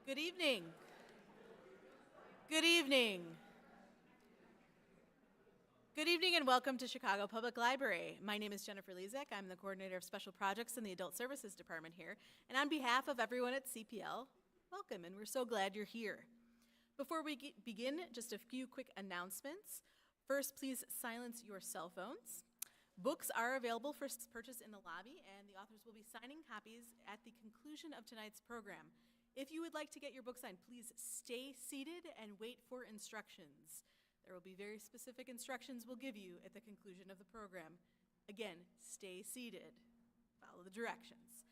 Good evening. Good evening. Good evening and welcome to Chicago Public Library. My name is Jennifer Lezak. I'm the coordinator of special projects in the Adult Services Department here. And on behalf of everyone at CPL, welcome, and we're so glad you're here. Before we begin, just a few quick announcements. First, please silence your cell phones. Books are available for purchase in the lobby, and the authors will be signing copies at the conclusion of tonight's program. If you would like to get your book signed, please stay seated and wait for instructions. There will be very specific instructions we'll give you at the conclusion of the program. Again, stay seated. Follow the directions.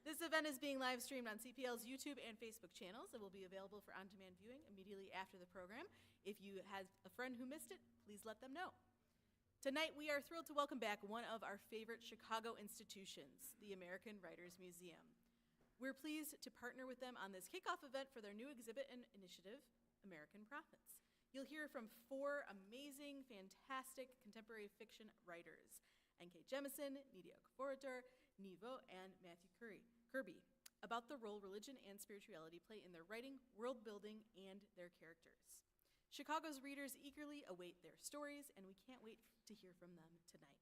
This event is being live streamed on CPL's YouTube and Facebook channels. It will be available for on-demand viewing immediately after the program. If you had a friend who missed it, please let them know. Tonight, we are thrilled to welcome back one of our favorite Chicago institutions, the American Writers Museum. We're pleased to partner with them on this kickoff event for their new exhibit and initiative, American Prophets. You'll hear from four amazing, fantastic contemporary fiction writers, Jemisin, Nnedi Okorafor, Nghi, and Matthew Kirby, about the role religion and spirituality play in their writing, world building, and their characters. Chicago's readers eagerly await their stories, and we can't wait to hear from them tonight.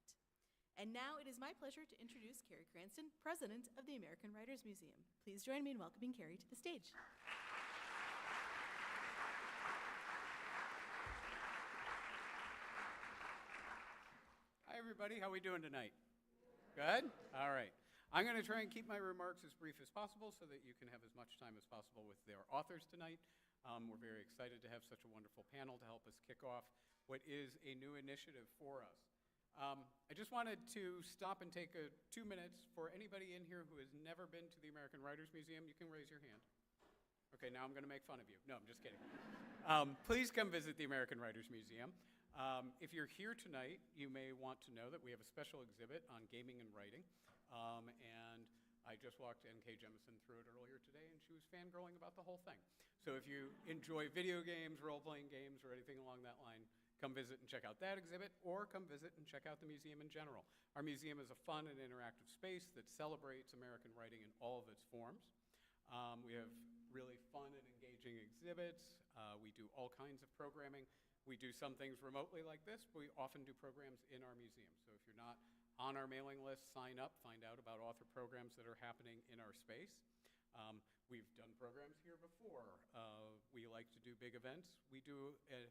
And now it is my pleasure to introduce Carrie Cranston, president of the American Writers Museum. Please join me in welcoming Carrie to the stage. Hi, everybody. How are we doing tonight? Good? All right. I'm going to try and keep my remarks as brief as possible so that you can have as much time as possible with their authors tonight. We're very excited to have such a wonderful panel to help us kick off what is a new initiative for us. I just wanted to stop and take 2 minutes for anybody in here who has never been to the American Writers Museum. You can raise your hand. Okay, now I'm going to make fun of you. No, I'm just kidding. Please come visit the American Writers Museum. If you're here tonight, you may want to know that we have a special exhibit on gaming and writing. And I just walked Jemisin through it earlier today, and she was fangirling about the whole thing. So if you enjoy video games, role-playing games, or anything along that line, come visit and check out that exhibit, or come visit and check out the museum in general. Our museum is a fun and interactive space that celebrates American writing in all of its forms. We have really fun and engaging exhibits. We do all kinds of programming. We do some things remotely like this, but we often do programs in our museum. So if you're not on our mailing list, sign up, find out about author programs that are happening in our space. We've done programs here before. We like to do big events. We do a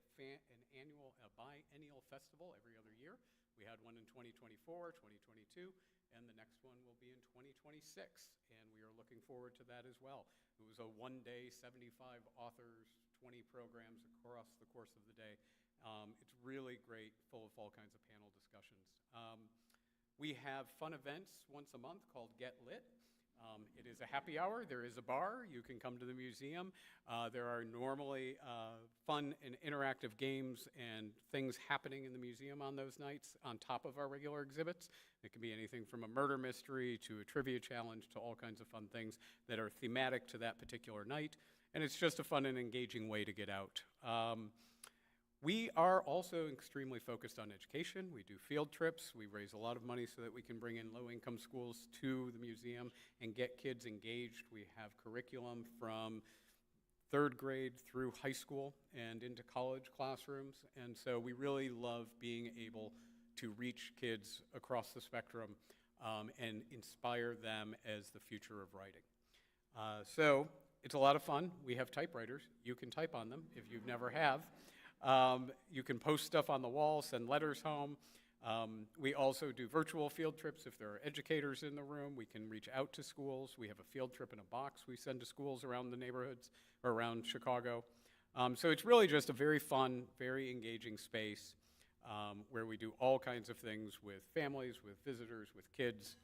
biennial festival every other year. We had one in 2024, 2022, and the next one will be in 2026, and we are looking forward to that as well. It was a one-day, 75 authors, 20 programs across the course of the day. It's really great, full of all kinds of panel discussions. We have fun events once a month called Get Lit. It is a happy hour. There is a bar. You can come to the museum. There are normally fun and interactive games and things happening in the museum on those nights on top of our regular exhibits. It can be anything from a murder mystery to a trivia challenge to all kinds of fun things that are thematic to that particular night. And it's just a fun and engaging way to get out. We are also extremely focused on education. We do field trips. We raise a lot of money so that we can bring in low-income schools to the museum and get kids engaged. We have curriculum from 3rd grade through high school and into college classrooms. And so we really love being able to reach kids across the spectrum and inspire them as the future of writing. So it's a lot of fun. We have typewriters. You can type on them if you've never have. You can post stuff on the wall, send letters home. We also do virtual field trips. If there are educators in the room, we can reach out to schools. We have a field trip in a box we send to schools around the neighborhoods or around Chicago. So it's really just a very fun, very engaging space where we do all kinds of things with families, with visitors, with kids.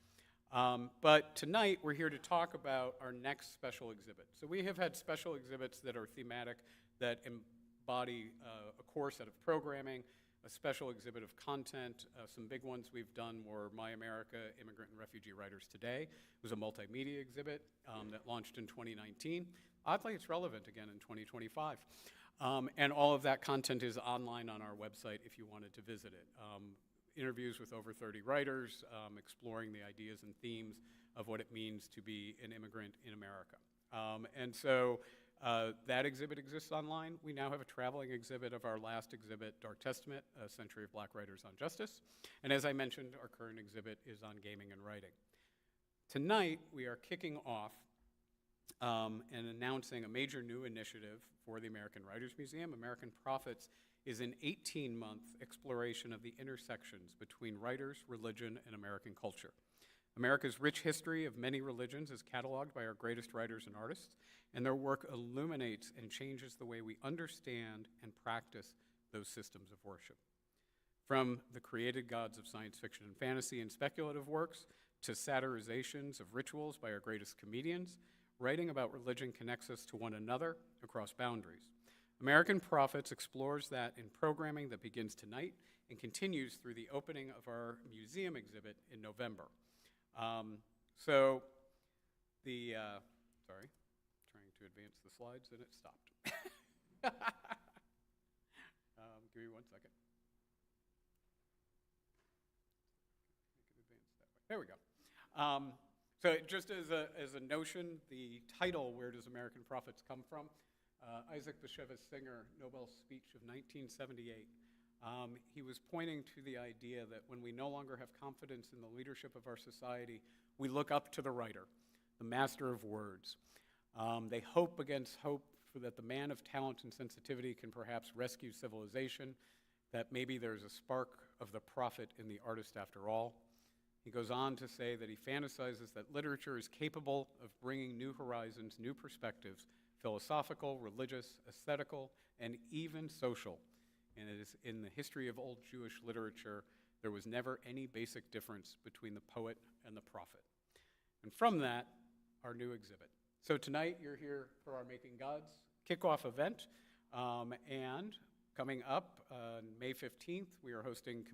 But tonight we're here to talk about our next special exhibit. So we have had special exhibits that are thematic, that embody a core set of programming, a special exhibit of content. Some big ones we've done were My America, Immigrant and Refugee Writers Today. It was a multimedia exhibit that launched in 2019. Oddly, it's relevant again in 2025. And all of that content is online on our website if you wanted to visit it. Interviews with over 30 writers, exploring the ideas and themes of what it means to be an immigrant in America. And so that exhibit exists online. We now have a traveling exhibit of our last exhibit, Dark Testament, A Century of Black Writers on Justice. And as I mentioned, our current exhibit is on gaming and writing. Tonight, we are kicking off and announcing a major new initiative for the American Writers Museum. American Prophets is an 18-month exploration of the intersections between writers, religion, and American culture. America's rich history of many religions is cataloged by our greatest writers and artists, and their work illuminates and changes the way we understand and practice those systems of worship. From the created gods of science fiction and fantasy and speculative works, to satirizations of rituals by our greatest comedians, writing about religion connects us to one another across boundaries. American Prophets explores that in programming that begins tonight and continues through the opening of our museum exhibit in November. Sorry, trying to advance the slides and it stopped. Give me 1 second. I can advance that way. There we go. So just as a notion, the title, Where Does American Prophets Come From? Isaac Bashevis Singer, Nobel speech of 1978. He was pointing to the idea that when we no longer have confidence in the leadership of our society, we look up to the writer, the master of words. They hope against hope for that the man of talent and sensitivity can perhaps rescue civilization, that maybe there's a spark of the prophet in the artist after all. He goes on to say that he fantasizes that literature is capable of bringing new horizons, new perspectives, philosophical, religious, aesthetical, and even social. And it is in the history of old Jewish literature, there was never any basic difference between the poet and the prophet. And from that, our new exhibit. So tonight, you're here for our Making Gods kickoff event. And coming up on May 15th, we are hosting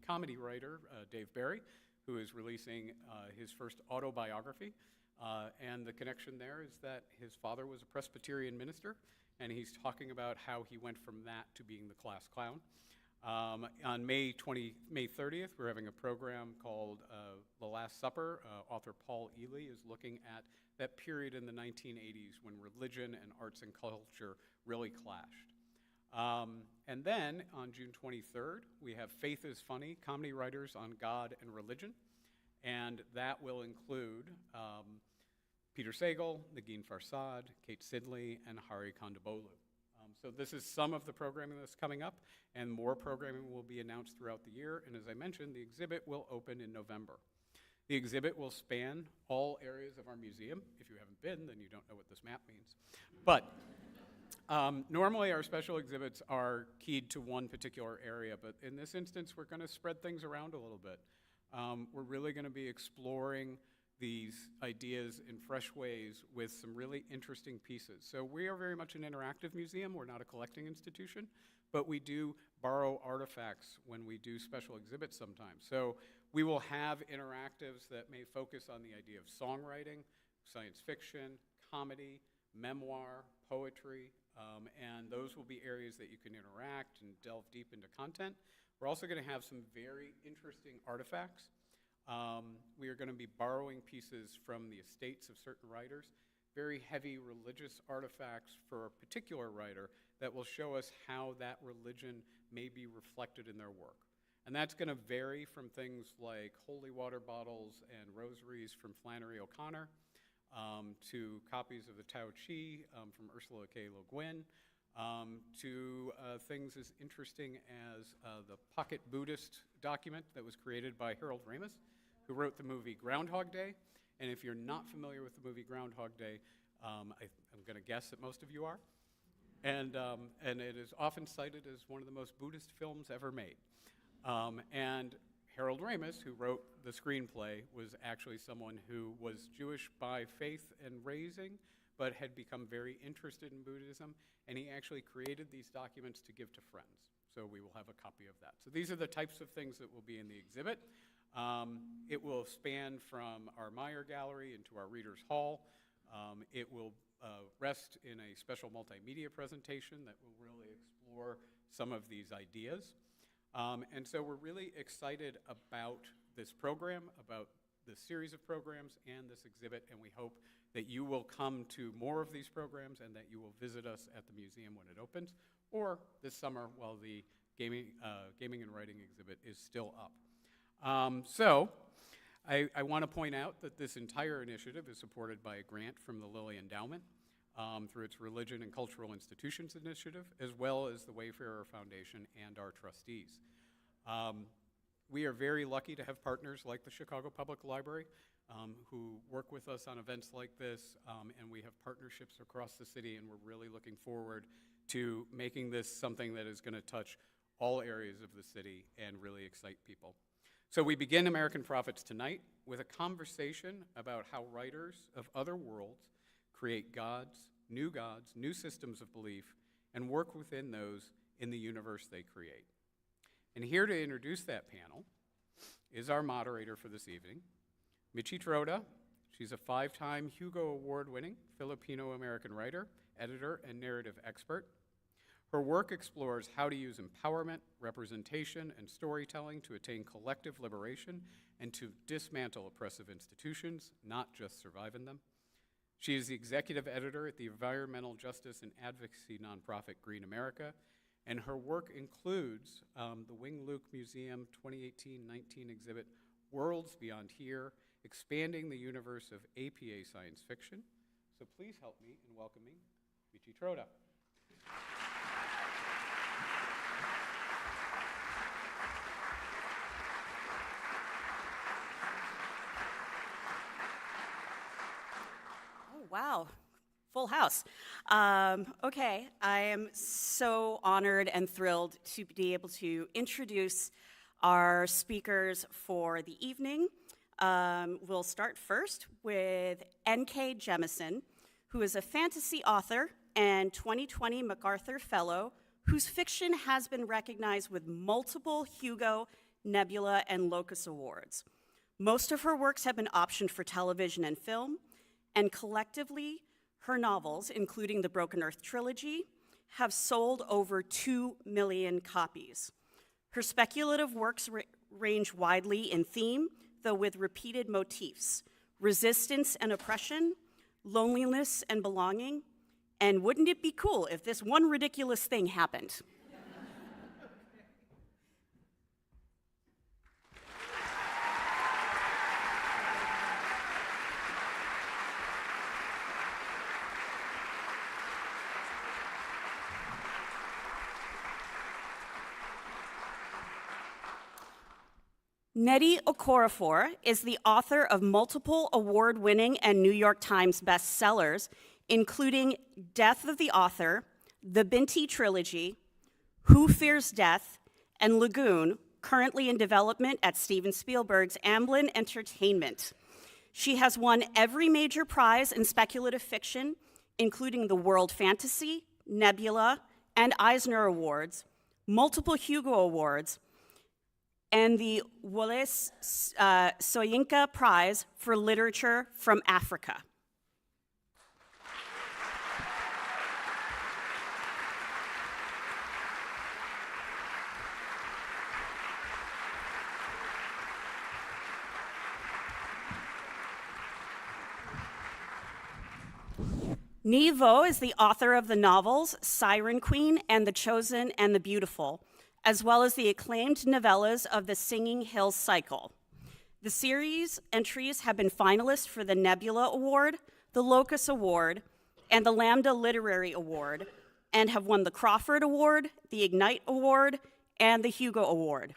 comedy writer Dave Barry, who is releasing his first autobiography. And the connection there is that his father was a Presbyterian minister, and he's talking about how he went from that to being the class clown. On May 30th, we're having a program called The Last Supper. Author Paul Ely is looking at that period in the 1980s when religion and arts and culture really clashed. And then on June 23rd, we have Faith is Funny, comedy writers on God and religion. And that will include Peter Sagal, Negin Farsad, Kate Sidley, and Hari Kondabolu. So this is some of the programming that's coming up, and more programming will be announced throughout the year. And as I mentioned, the exhibit will open in November. The exhibit will span all areas of our museum. If you haven't been, then you don't know what this map means. But normally our special exhibits are keyed to one particular area, but in this instance, we're going to spread things around a little bit. We're really going to be exploring these ideas in fresh ways with some really interesting pieces. So we are very much an interactive museum. We're not a collecting institution, but we do borrow artifacts when we do special exhibits sometimes. So we will have interactives that may focus on the idea of songwriting, science fiction, comedy, memoir, poetry, and those will be areas that you can interact and delve deep into content. We're also going to have some very interesting artifacts. We are going to be borrowing pieces from the estates of certain writers, very heavy religious artifacts for a particular writer that will show us how that religion may be reflected in their work. And that's going to vary from things like holy water bottles and rosaries from Flannery O'Connor, to copies of the Tao Chi from Ursula K. Le Guin, to things as interesting as the pocket Buddhist document that was created by Harold Ramis, who wrote the movie Groundhog Day. And if you're not familiar with the movie Groundhog Day, I'm going to guess that most of you are. And it is often cited as one of the most Buddhist films ever made. And Harold Ramis, who wrote the screenplay, was actually someone who was Jewish by faith and raising, but had become very interested in Buddhism, and he actually created these documents to give to friends. So we will have a copy of that. So these are the types of things that will be in the exhibit. It will span from our Meyer Gallery into our Reader's Hall. It will rest in a special multimedia presentation that will really explore some of these ideas. And so we're really excited about this program, about this series of programs and this exhibit, and we hope that you will come to more of these programs and that you will visit us at the museum when it opens, or this summer while the gaming and writing exhibit is still up. I want to point out that this entire initiative is supported by a grant from the Lilly Endowment through its Religion and Cultural Institutions Initiative, as well as the Wayfarer Foundation and our trustees. We are very lucky to have partners like the Chicago Public Library who work with us on events like this, and we have partnerships across the city, and we're really looking forward to making this something that is going to touch all areas of the city and really excite people. So we begin American Prophets tonight with a conversation about how writers of other worlds create gods, new systems of belief, and work within those in the universe they create. And here to introduce that panel is our moderator for this evening, Michi Trota. She's a 5-time Hugo Award-winning Filipino-American writer, editor, and narrative expert. Her work explores how to use empowerment, representation, and storytelling to attain collective liberation and to dismantle oppressive institutions, not just survive in them. She is the executive editor at the environmental justice and advocacy nonprofit Green America, and her work includes the Wing Luke Museum 2018-19 exhibit, Worlds Beyond Here, expanding the universe of APA science fiction. So please help me in welcoming Michi Trota. Wow, full house. Okay, I am so honored and thrilled to be able to introduce our speakers for the evening. We'll start first with N.K. Jemisin, who is a fantasy author and 2020 MacArthur Fellow, whose fiction has been recognized with multiple Hugo, Nebula, and Locus Awards. Most of her works have been optioned for television and film, and collectively, her novels, including the Broken Earth trilogy, have sold over 2 million copies. Her speculative works range widely in theme, though with repeated motifs: resistance and oppression, loneliness and belonging, and wouldn't it be cool if this one ridiculous thing happened? Nnedi Okorafor is the author of multiple award-winning and New York Times bestsellers, including Death of the Author, the Binti Trilogy, Who Fears Death, and Lagoon, currently in development at Steven Spielberg's Amblin Entertainment. She has won every major prize in speculative fiction, including the World Fantasy, Nebula, and Eisner Awards, multiple Hugo Awards, and the Wole Soyinka Prize for Literature from Africa. Nghi is the author of the novels Siren Queen and The Chosen and the Beautiful, as well as the acclaimed novellas of the Singing Hills cycle. The series entries have been finalists for the Nebula Award, the Locus Award, and the Lambda Literary Award, and have won the Crawford Award, the Ignite Award, and the Hugo Award.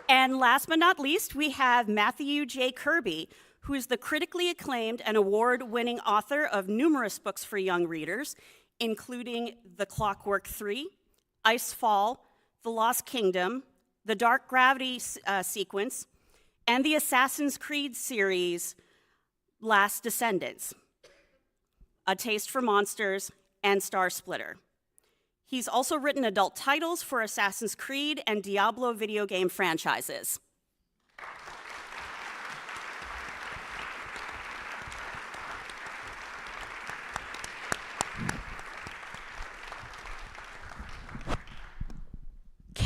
And last but not least, we have Matthew J. Kirby, who is the critically acclaimed and award-winning author of numerous books for young readers, including The Clockwork 3, Icefall, The Lost Kingdom, The Dark Gravity Sequence, and the Assassin's Creed series, Last Descendants, A Taste for Monsters, and Star Splitter. He's also written adult titles for Assassin's Creed and Diablo video game franchises.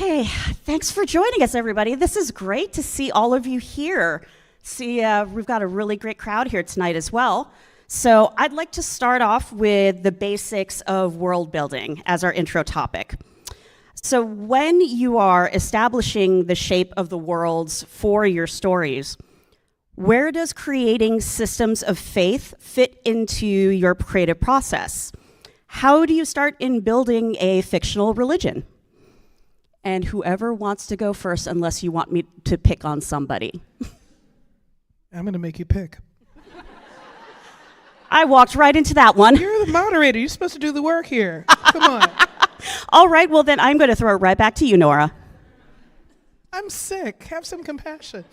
Okay, thanks for joining us, everybody. This is great to see all of you here. We've got a really great crowd here tonight as well. So I'd like to start off with the basics of world building as our intro topic. So when you are establishing the shape of the worlds for your stories, where does creating systems of faith fit into your creative process? How do you start in building a fictional religion? And whoever wants to go first, unless you want me to pick on somebody. I'm going to make you pick. I walked right into that one. You're the moderator. You're supposed to do the work here. Come on. All right, well then I'm going to throw it right back to you, Nora. I'm sick. Have some compassion.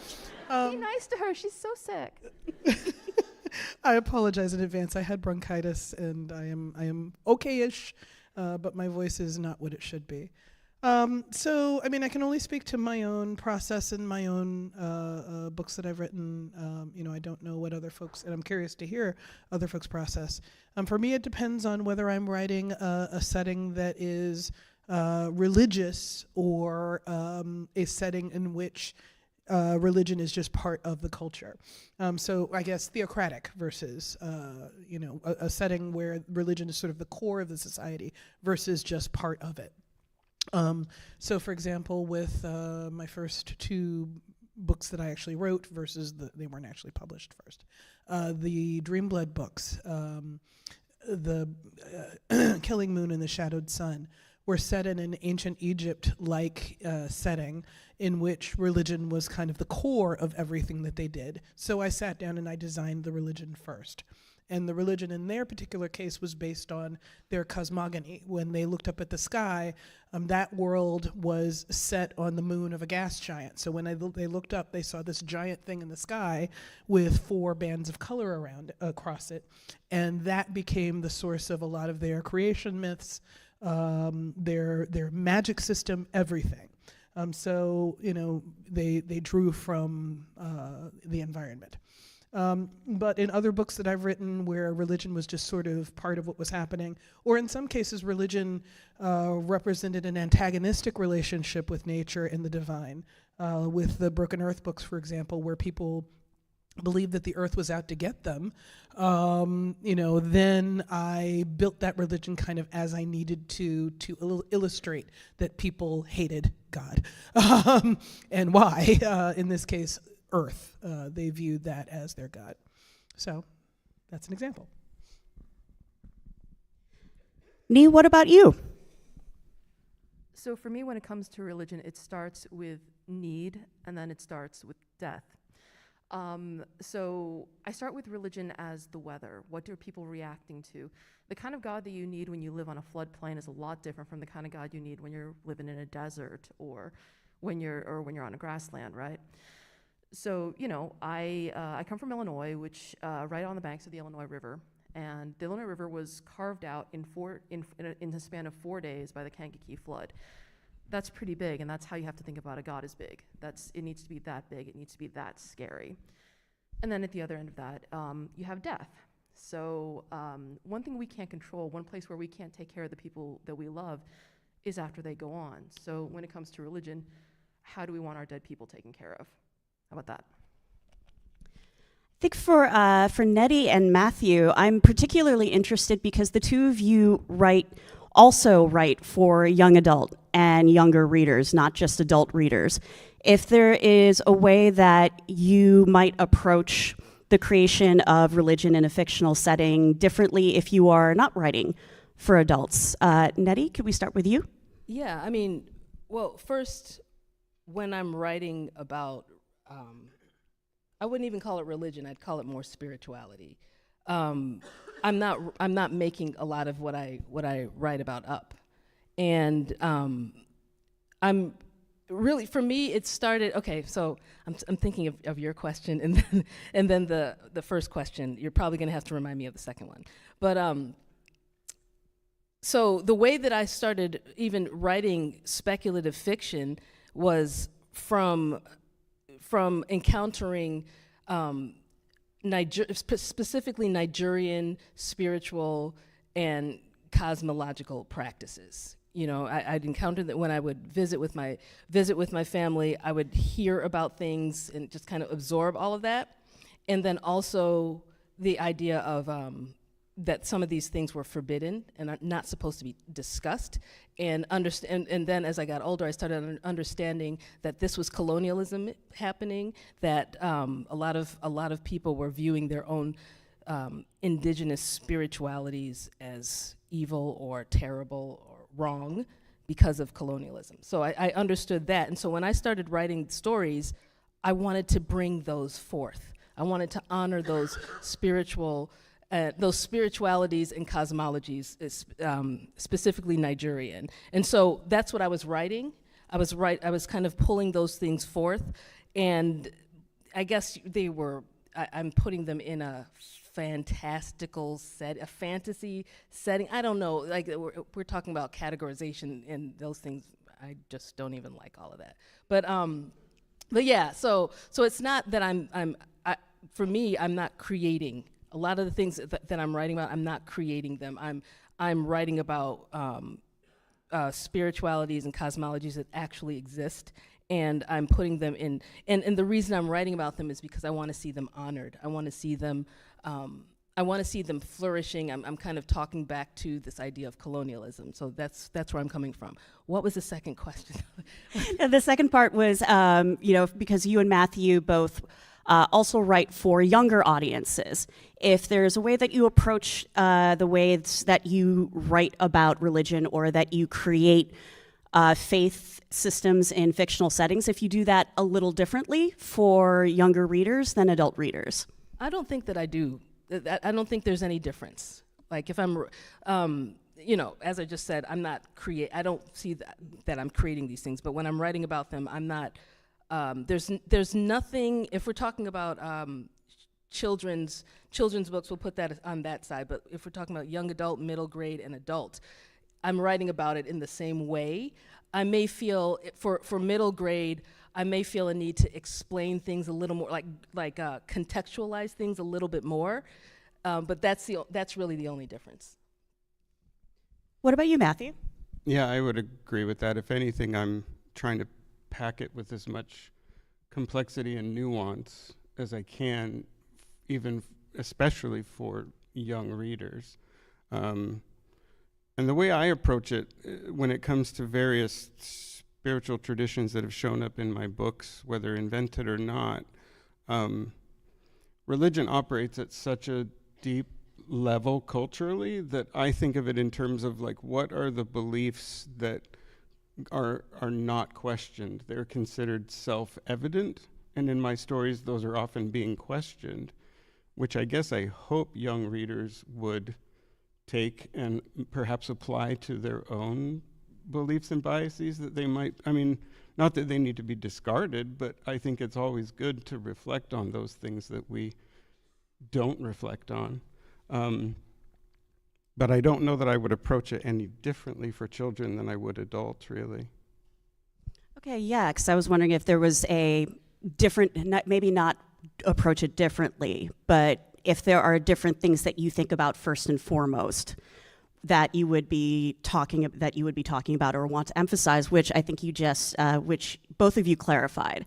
Be nice to her. She's so sick. I apologize in advance. I had bronchitis, and I am okay-ish, but my voice is not what it should be. So, I mean, I can only speak to my own process and my own books that I've written. I don't know what other folks, and I'm curious to hear other folks' process. For me, it depends on whether I'm writing a setting that is religious or a setting in which religion is just part of the culture. So I guess theocratic versus, a setting where religion is sort of the core of the society versus just part of it. So for example, with my first two books that I actually wrote versus they weren't actually published first, the Dreamblood books, the Killing Moon and the Shadowed Sun, were set in an ancient Egypt-like setting in which religion was kind of the core of everything that they did. So I sat down and I designed the religion first. And the religion in their particular case was based on their cosmogony. When they looked up at the sky, that world was set on the moon of a gas giant. So when they looked up, they saw this giant thing in the sky with 4 bands of color across it. And that became the source of a lot of their creation myths, their magic system, everything. So they drew from the environment. But in other books that I've written where religion was just sort of part of what was happening, or in some cases religion represented an antagonistic relationship with nature and the divine, with the Broken Earth books, for example, where people believed that the earth was out to get them, then I built that religion kind of as I needed to illustrate that people hated God. And why, in this case, Earth. They viewed that as their God. So that's an example. Nghi, what about you? So for me, when it comes to religion, it starts with need, and then it starts with death. So I start with religion as the weather. What are people reacting to? The kind of God that you need when you live on a floodplain is a lot different from the kind of God you need when you're living in a desert or when you're on a grassland, right? So, I come from Illinois, which right on the banks of the Illinois River, and the Illinois River was carved out in the span of 4 days by the Kankakee flood. That's pretty big, and that's how you have to think about a God as big. It needs to be that big. It needs to be that scary. And then at the other end of that, you have death. So one thing we can't control, one place where we can't take care of the people that we love, is after they go on. So when it comes to religion, how do we want our dead people taken care of? How about that? I think for Nnedi and Matthew, I'm particularly interested because the two of you also write for young adult and younger readers, not just adult readers. If there is a way that you might approach the creation of religion in a fictional setting differently if you are not writing for adults. Nnedi, could we start with you? Yeah, first, when I'm writing about I wouldn't even call it religion. I'd call it more spirituality. I'm not making a lot of what I write about up, and I'm really, for me, it started. Okay, so I'm thinking of your question, and then the first question. You're probably going to have to remind me of the second one, but so the way that I started even writing speculative fiction was from encountering specifically Nigerian spiritual and cosmological practices. I'd encounter that when I would visit with my family. I would hear about things and just kind of absorb all of that, and then also the idea of that some of these things were forbidden and are not supposed to be discussed, and then as I got older, I started understanding that this was colonialism happening, that a lot of people were viewing their own indigenous spiritualities as evil or terrible or wrong because of colonialism. So I understood that, and so when I started writing stories, I wanted to bring those forth. I wanted to honor those those spiritualities and cosmologies, specifically Nigerian. And so that's what I was writing. I was kind of pulling those things forth, and I guess I'm putting them in a fantastical a fantasy setting. I don't know, like we're talking about categorization and those things. I just don't even like all of that. But yeah, so it's not that for me, I'm not creating a lot of the things that I'm writing about. I'm not creating them. I'm writing about spiritualities and cosmologies that actually exist, and I'm putting them in. And the reason I'm writing about them is because I want to see them honored. I want to see them. I want to see them flourishing. I'm kind of talking back to this idea of colonialism. So that's where I'm coming from. What was the second question? The second part was, because you and Matthew both also write for younger audiences. If there's a way that you approach the ways that you write about religion or that you create faith systems in fictional settings, if you do that a little differently for younger readers than adult readers. I don't think that I do. I don't think there's any difference. Like if I'm, as I just said, I don't see that I'm creating these things, but when I'm writing about them, I'm not, there's nothing, if we're talking about children's books, we'll put that on that side, but if we're talking about young adult, middle grade, and adult, I'm writing about it in the same way. I may feel, for middle grade, I may feel a need to explain things a little more, like contextualize things a little bit more, but that's really the only difference. What about you, Matthew? Yeah, I would agree with that. If anything, I'm trying to pack it with as much complexity and nuance as I can, especially for young readers. And the way I approach it, when it comes to various spiritual traditions that have shown up in my books, whether invented or not, religion operates at such a deep level culturally that I think of it in terms of like, what are the beliefs that are not questioned? They're considered self-evident, and in my stories, those are often being questioned, which I guess I hope young readers would take and perhaps apply to their own beliefs and biases that they might, not that they need to be discarded, but I think it's always good to reflect on those things that we don't reflect on. But I don't know that I would approach it any differently for children than I would adults, really. Okay, yeah, because I was wondering if there was a different, maybe not approach it differently, but if there are different things that you think about first and foremost that you would be talking about or want to emphasize, which I think you just, which both of you clarified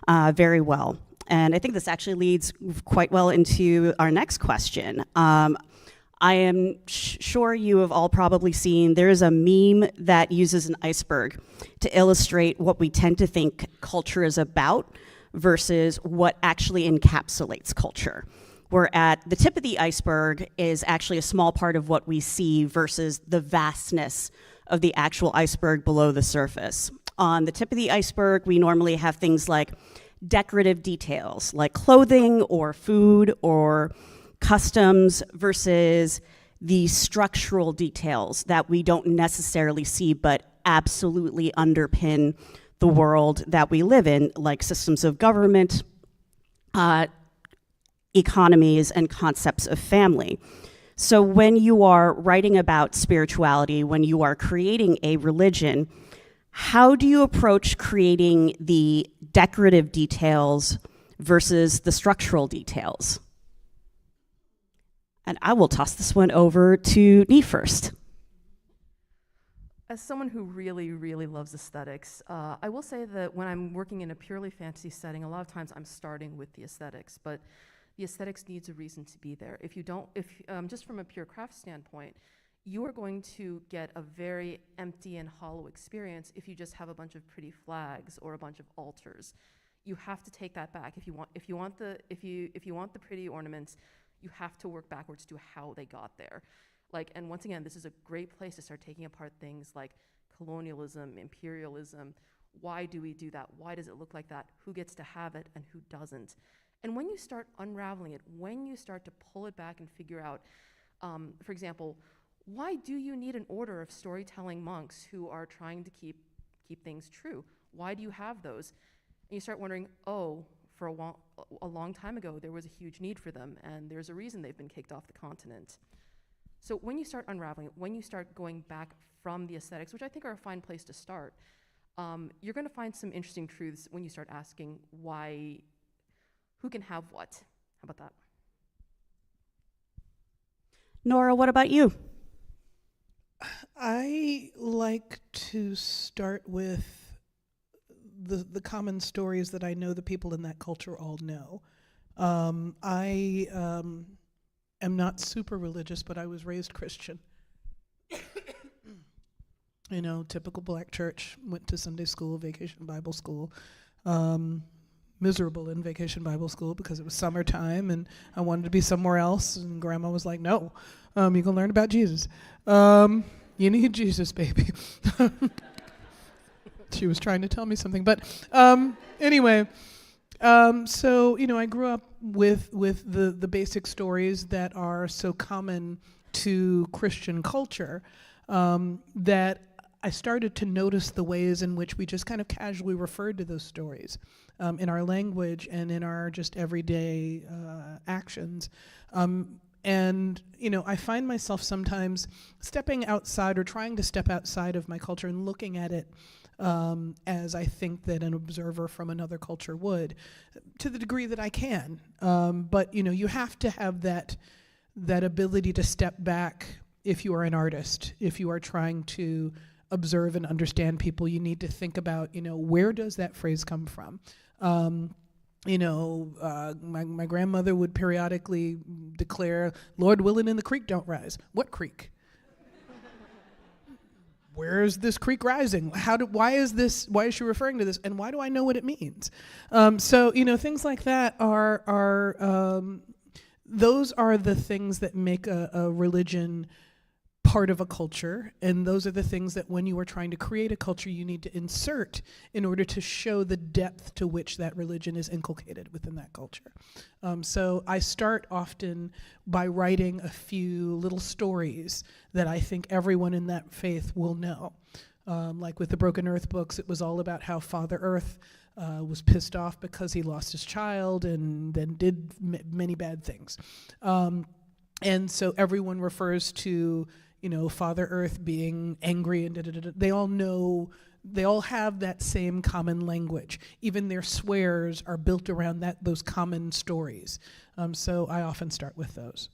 very well. And I think this actually leads quite well into our next question. I am sure you have all probably seen, there is a meme that uses an iceberg to illustrate what we tend to think culture is about versus what actually encapsulates culture. Where at the tip of the iceberg is actually a small part of what we see versus the vastness of the actual iceberg below the surface. On the tip of the iceberg, we normally have things like decorative details, like clothing or food or customs, versus the structural details that we don't necessarily see but absolutely underpin the world that we live in, like systems of government, economies, and concepts of family. So when you are writing about spirituality, when you are creating a religion, how do you approach creating the decorative details versus the structural details? And I will toss this one over to Nghi first. As someone who really, really loves aesthetics, I will say that when I'm working in a purely fantasy setting, a lot of times I'm starting with the aesthetics, but the aesthetics needs a reason to be there. If you don't, just from a pure craft standpoint, you are going to get a very empty and hollow experience if you just have a bunch of pretty flags or a bunch of altars. You have to take that back. If you want the pretty ornaments, you have to work backwards to how they got there. And once again, this is a great place to start taking apart things like colonialism, imperialism. Why do we do that? Why does it look like that? Who gets to have it and who doesn't? And when you start unraveling it, when you start to pull it back and figure out, for example, why do you need an order of storytelling monks who are trying to keep things true? Why do you have those? And you start wondering, oh, for a long time ago, there was a huge need for them, and there's a reason they've been kicked off the continent. So when you start unraveling it, when you start going back from the aesthetics, which I think are a fine place to start, you're going to find some interesting truths when you start asking why, who can have what. How about that? Nora, what about you? I like to start with the common stories that I know the people in that culture all know. I am not super religious, but I was raised Christian. Typical black church, went to Sunday school, vacation Bible school. Miserable in vacation Bible school because it was summertime and I wanted to be somewhere else, and Grandma was like, no, you can learn about Jesus. You need Jesus, baby. She was trying to tell me something, but anyway, so I grew up with the basic stories that are so common to Christian culture, that I started to notice the ways in which we just kind of casually referred to those stories in our language and in our just everyday actions. And I find myself sometimes stepping outside or trying to step outside of my culture and looking at it as I think that an observer from another culture would, to the degree that I can. But you have to have that ability to step back if you are an artist. If you are trying to observe and understand people, you need to think about, where does that phrase come from? My grandmother would periodically declare, Lord willing and the creek don't rise. What creek? Where is this creek rising? Why is she referring to this? And why do I know what it means? So things like that are those are the things that make a religion part of a culture, and those are the things that when you are trying to create a culture, you need to insert in order to show the depth to which that religion is inculcated within that culture. So I start often by writing a few little stories that I think everyone in that faith will know. Like with the Broken Earth books, it was all about how Father Earth was pissed off because he lost his child and then did many bad things. And so everyone refers to Father Earth being angry and da-da-da-da. They all know, they all have that same common language. Even their swears are built around those common stories. So I often start with those.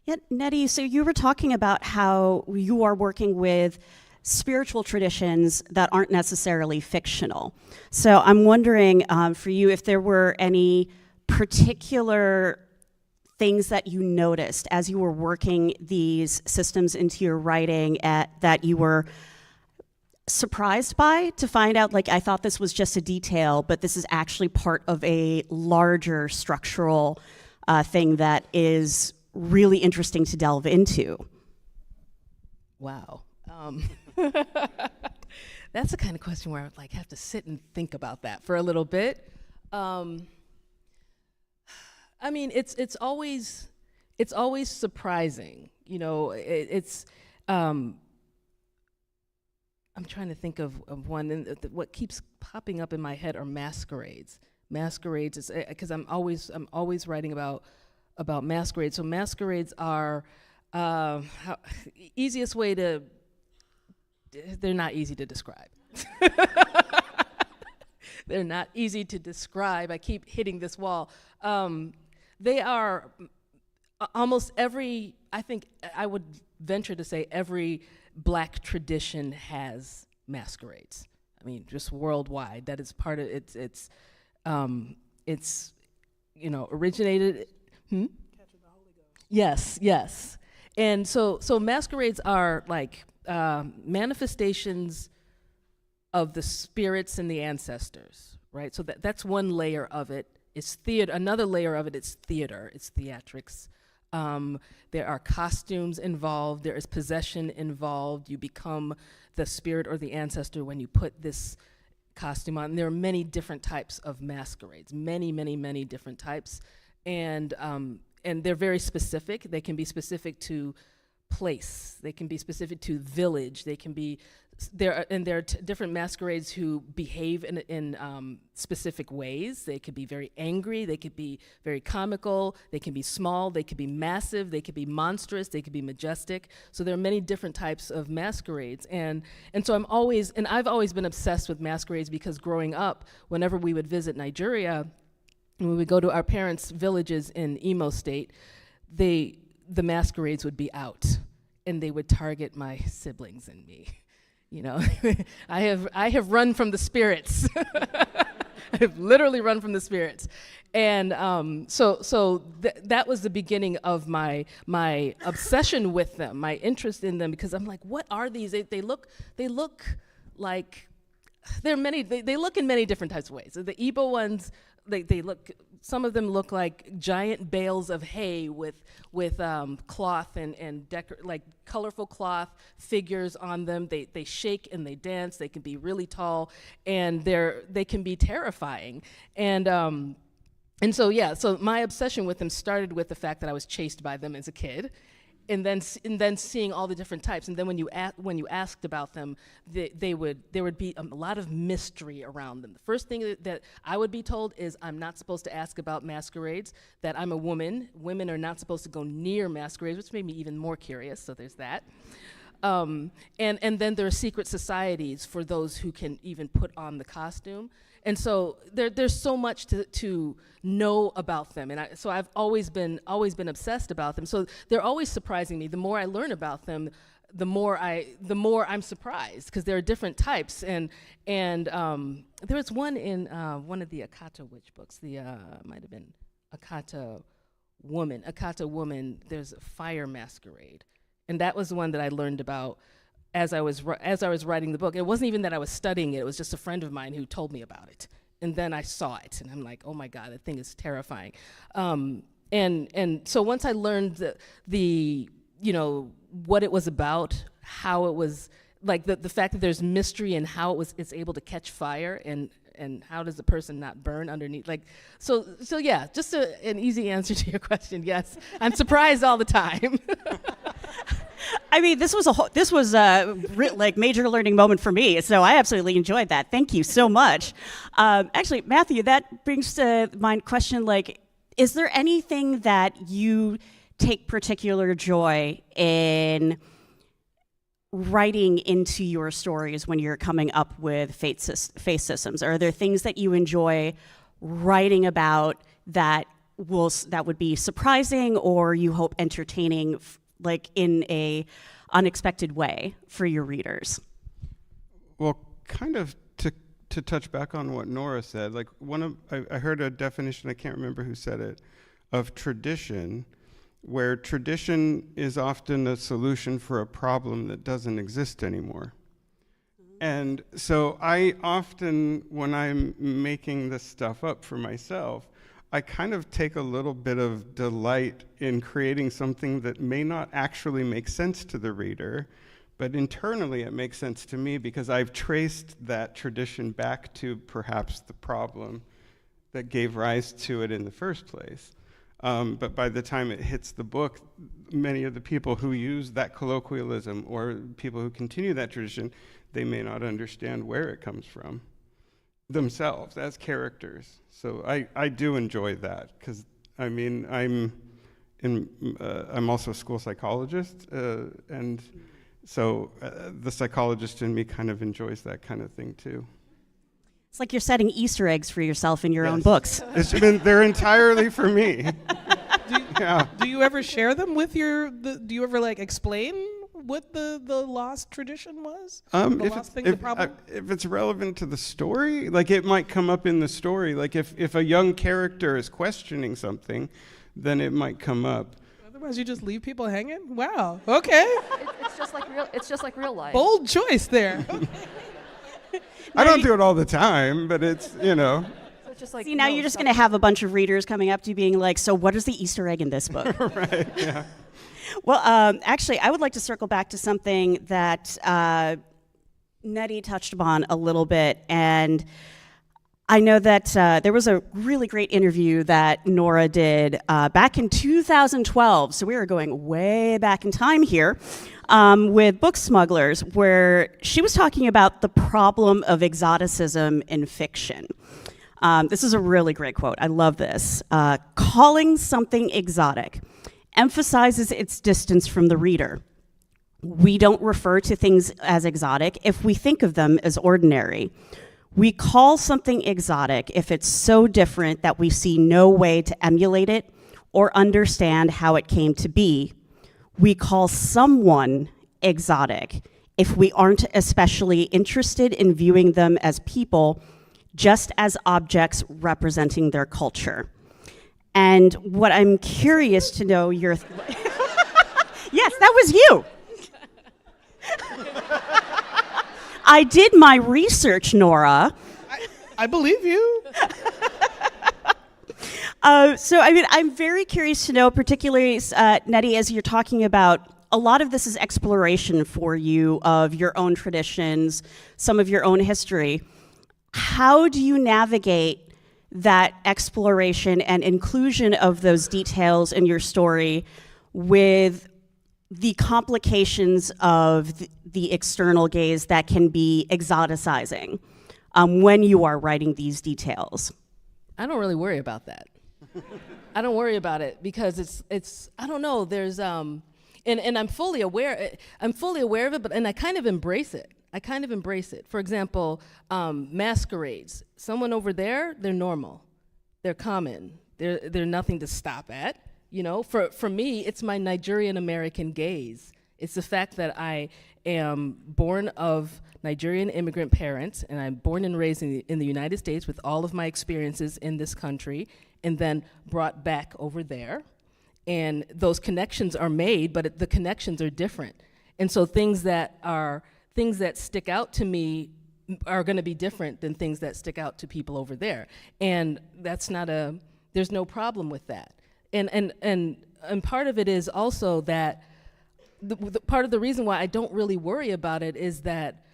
Yeah, Nnedi, so you were talking about how you are working with spiritual traditions that aren't necessarily fictional. So I'm wondering for you if there were any particular things that you noticed as you were working these systems into your writing that you were surprised by to find out, I thought this was just a detail, but this is actually part of a larger structural thing that is really interesting to delve into. Wow. That's the kind of question where I would have to sit and think about that for a little bit. It's always surprising, I'm trying to think of one, and what keeps popping up in my head are masquerades. Masquerades is because I'm always writing about masquerades. So masquerades are easiest way to. They're not easy to describe. They're not easy to describe. I keep hitting this wall. They are almost every. I think I would venture to say every Black tradition has masquerades. I mean, just worldwide. That is part of it's originated. Yes, yes. And so masquerades are like manifestations of the spirits and the ancestors, right? So that's one layer of it. It's theater. Another layer of it is theater. It's theatrics. There are costumes involved. There is possession involved. You become the spirit or the ancestor when you put this costume on. And there are many different types of masquerades. Many, many, many different types, and they're very specific. They can be specific to place. They can be specific to village. They can be there are different masquerades who behave in specific ways. They could be very angry. They could be very comical. They can be small. They could be massive. They could be monstrous. They could be majestic. So there are many different types of masquerades, and so I've always been obsessed with masquerades because growing up, whenever we would visit Nigeria, when we would go to our parents' villages in Imo State, the masquerades would be out, and they would target my siblings and me. You know, I have run from the spirits. I have literally run from the spirits, and so that was the beginning of my obsession with them, my interest in them, because I'm like, what are these? They look like there are many. They look in many different types of ways. The Igbo ones, they look. Some of them look like giant bales of hay with cloth and like colorful cloth figures on them. They shake and they dance. They can be really tall, and they can be terrifying. And so my obsession with them started with the fact that I was chased by them as a kid. And then seeing all the different types, and then when you asked about them, there would be a lot of mystery around them. The first thing that I would be told is I'm not supposed to ask about masquerades. That I'm a woman. Women are not supposed to go near masquerades, which made me even more curious. So there's that. And then there are secret societies for those who can even put on the costume. And so there's so much to know about them, and so I've always been obsessed about them. So they're always surprising me. The more I learn about them, the more I'm surprised, because there are different types. And there was one in one of the Akata witch books. The might have been Akata woman. There's a fire masquerade, and that was the one that I learned about as I was writing the book. It wasn't even that I was studying it. It was just a friend of mine who told me about it. And then I saw it, and I'm like, oh my God, that thing is terrifying. And so once I learned the what it was about, how it was, like the fact that there's mystery in how it's able to catch fire, and how does the person not burn underneath? Like, so yeah, just an easy answer to your question. Yes, I'm surprised all the time. I mean, this was a like major learning moment for me, so I absolutely enjoyed that. Thank you so much. Actually, Matthew, that brings to mind question, like, is there anything that you take particular joy in writing into your stories when you're coming up with faith systems? Are there things that you enjoy writing about that would be surprising, or you hope entertaining, like in a unexpected way for your readers? Well, kind of to touch back on what Nora said, like I heard a definition, I can't remember who said it, of tradition, where tradition is often a solution for a problem that doesn't exist anymore. And so I often, when I'm making this stuff up for myself, I kind of take a little bit of delight in creating something that may not actually make sense to the reader, but internally it makes sense to me because I've traced that tradition back to perhaps the problem that gave rise to it in the first place. But by the time it hits the book, many of the people who use that colloquialism or people who continue that tradition, they may not understand where it comes from themselves as characters. So I do enjoy that, because I mean I'm also a school psychologist, and so the psychologist in me kind of enjoys that kind of thing too. It's like you're setting Easter eggs for yourself in your own books. They're entirely for me. Do you ever share them with do you ever like explain what the lost tradition was? If it's relevant to the story, like it might come up in the story. Like if a young character is questioning something, then it might come up. Otherwise, you just leave people hanging? Wow. Okay. It's just like real life. Bold choice there. I don't do it all the time, but it's, So it's just like See, now you're just going to have a bunch of readers coming up to you being like, so what is the Easter egg in this book? right, yeah. Well, actually, I would like to circle back to something that Nnedi touched upon a little bit. And I know that there was a really great interview that Nora did back in 2012. So we are going way back in time here with Book Smugglers, where she was talking about the problem of exoticism in fiction. This is a really great quote. I love this. Calling something exotic emphasizes its distance from the reader. We don't refer to things as exotic if we think of them as ordinary. We call something exotic if it's so different that we see no way to emulate it or understand how it came to be. We call someone exotic if we aren't especially interested in viewing them as people, just as objects representing their culture. And what I'm curious to know your... Yes, that was you. I did my research, Nora. I believe you. So, I mean, I'm very curious to know, particularly, Nnedi, as you're talking about, a lot of this is exploration for you of your own traditions, some of your own history. How do you navigate that exploration and inclusion of those details in your story with the complications of the external gaze that can be exoticizing when you are writing these details? I don't really worry about that. I don't worry about it because it's I don't know, there's and I'm fully aware of it, but I kind of embrace it. For example, masquerades. Someone over there, they're normal. They're common. They're nothing to stop at. You know, for me, it's my Nigerian American gaze. It's the fact that I am born of Nigerian immigrant parents, and I'm born and raised in the United States with all of my experiences in this country, and then brought back over there. And those connections are made, but the connections are different. And so things that stick out to me are going to be different than things that stick out to people over there. And there's no problem with that. And part of it is also that part of the reason why I don't really worry about it is that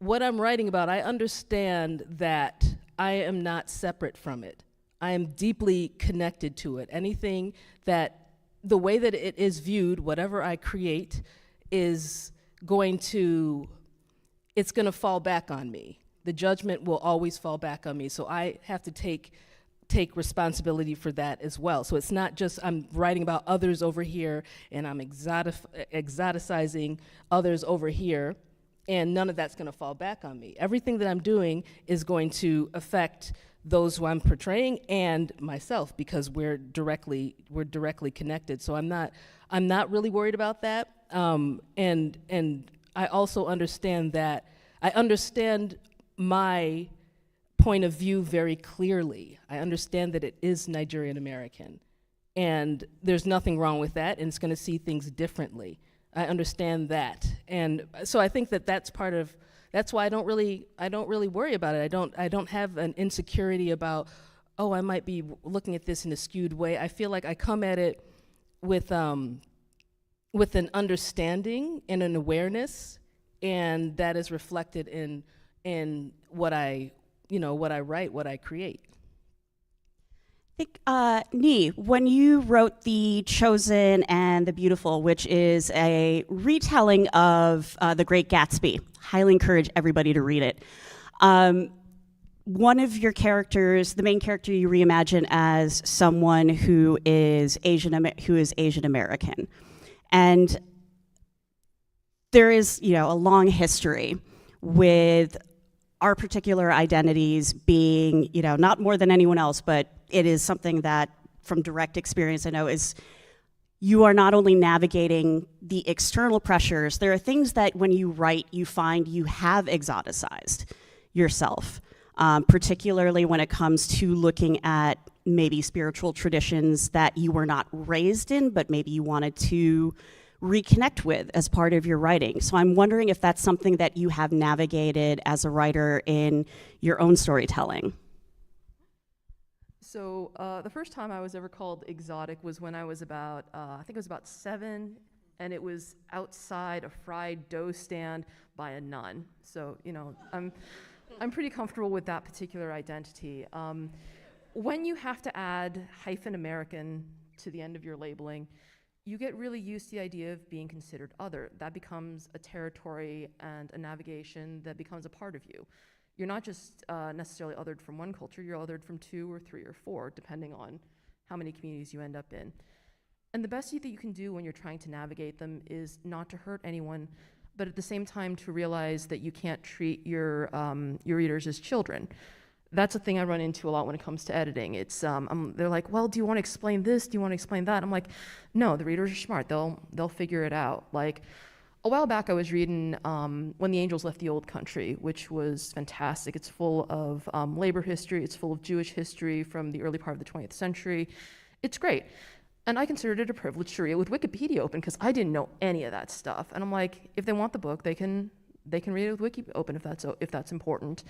what I'm writing about, I understand that I am not separate from it. I am deeply connected to it. Anything that, the way that it is viewed, whatever I create, it's going to fall back on me. The judgment will always fall back on me. So I have to take responsibility for that as well. So it's not just I'm writing about others over here and I'm exoticizing others over here, and none of that's going to fall back on me. Everything that I'm doing is going to affect those who I'm portraying and myself, because we're directly connected. So I'm not really worried about that. And I also understand that I understand my point of view very clearly. I understand that it is Nigerian American, and there's nothing wrong with that, and it's going to see things differently. I understand that, and so I think that that's why I don't really worry about it. I don't have an insecurity about, oh, I might be looking at this in a skewed way. I feel like I come at it with an understanding and an awareness, and that is reflected in what I write, what I create. I think, Nghi, when you wrote The Chosen and the Beautiful, which is a retelling of The Great Gatsby, highly encourage everybody to read it. One of your characters, the main character, you reimagine as someone who is Asian American, and there is, a long history with our particular identities being, not more than anyone else, but it is something that, from direct experience, I know is you are not only navigating the external pressures, there are things that when you write, you find you have exoticized yourself, particularly when it comes to looking at maybe spiritual traditions that you were not raised in, but maybe you wanted to reconnect with as part of your writing. So I'm wondering if that's something that you have navigated as a writer in your own storytelling. So the first time I was ever called exotic was when I was about, I think it was about 7, and it was outside a fried dough stand by a nun. So, you know, I'm pretty comfortable with that particular identity. When you have to add -American to the end of your labeling, you get really used to the idea of being considered other. That becomes a territory and a navigation that becomes a part of you. You're not just necessarily othered from one culture, you're othered from 2 or 3 or 4, depending on how many communities you end up in. And the best that you can do when you're trying to navigate them is not to hurt anyone, but at the same time to realize that you can't treat your readers as children. That's a thing I run into a lot when it comes to editing. It's they're like, well, do you want to explain this? Do you want to explain that? I'm like, no, the readers are smart. They'll figure it out. Like, a while back I was reading When the Angels Left the Old Country, which was fantastic. It's full of labor history. It's full of Jewish history from the early part of the 20th century. It's great. And I considered it a privilege to read it with Wikipedia open because I didn't know any of that stuff. And I'm like, if they want the book, they can read it with Wiki open if that's important.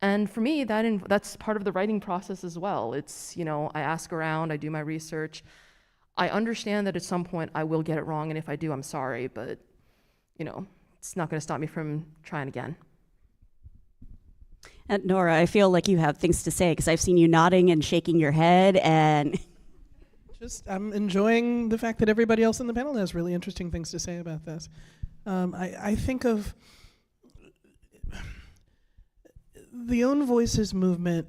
And for me, that's part of the writing process as well. It's, you know, I ask around, I do my research. I understand that at some point I will get it wrong, and if I do, I'm sorry, but, you know, it's not going to stop me from trying again. And Nora, I feel like you have things to say because I've seen you nodding and shaking your head, and I'm enjoying the fact that everybody else in the panel has really interesting things to say about this. I think of the Own Voices movement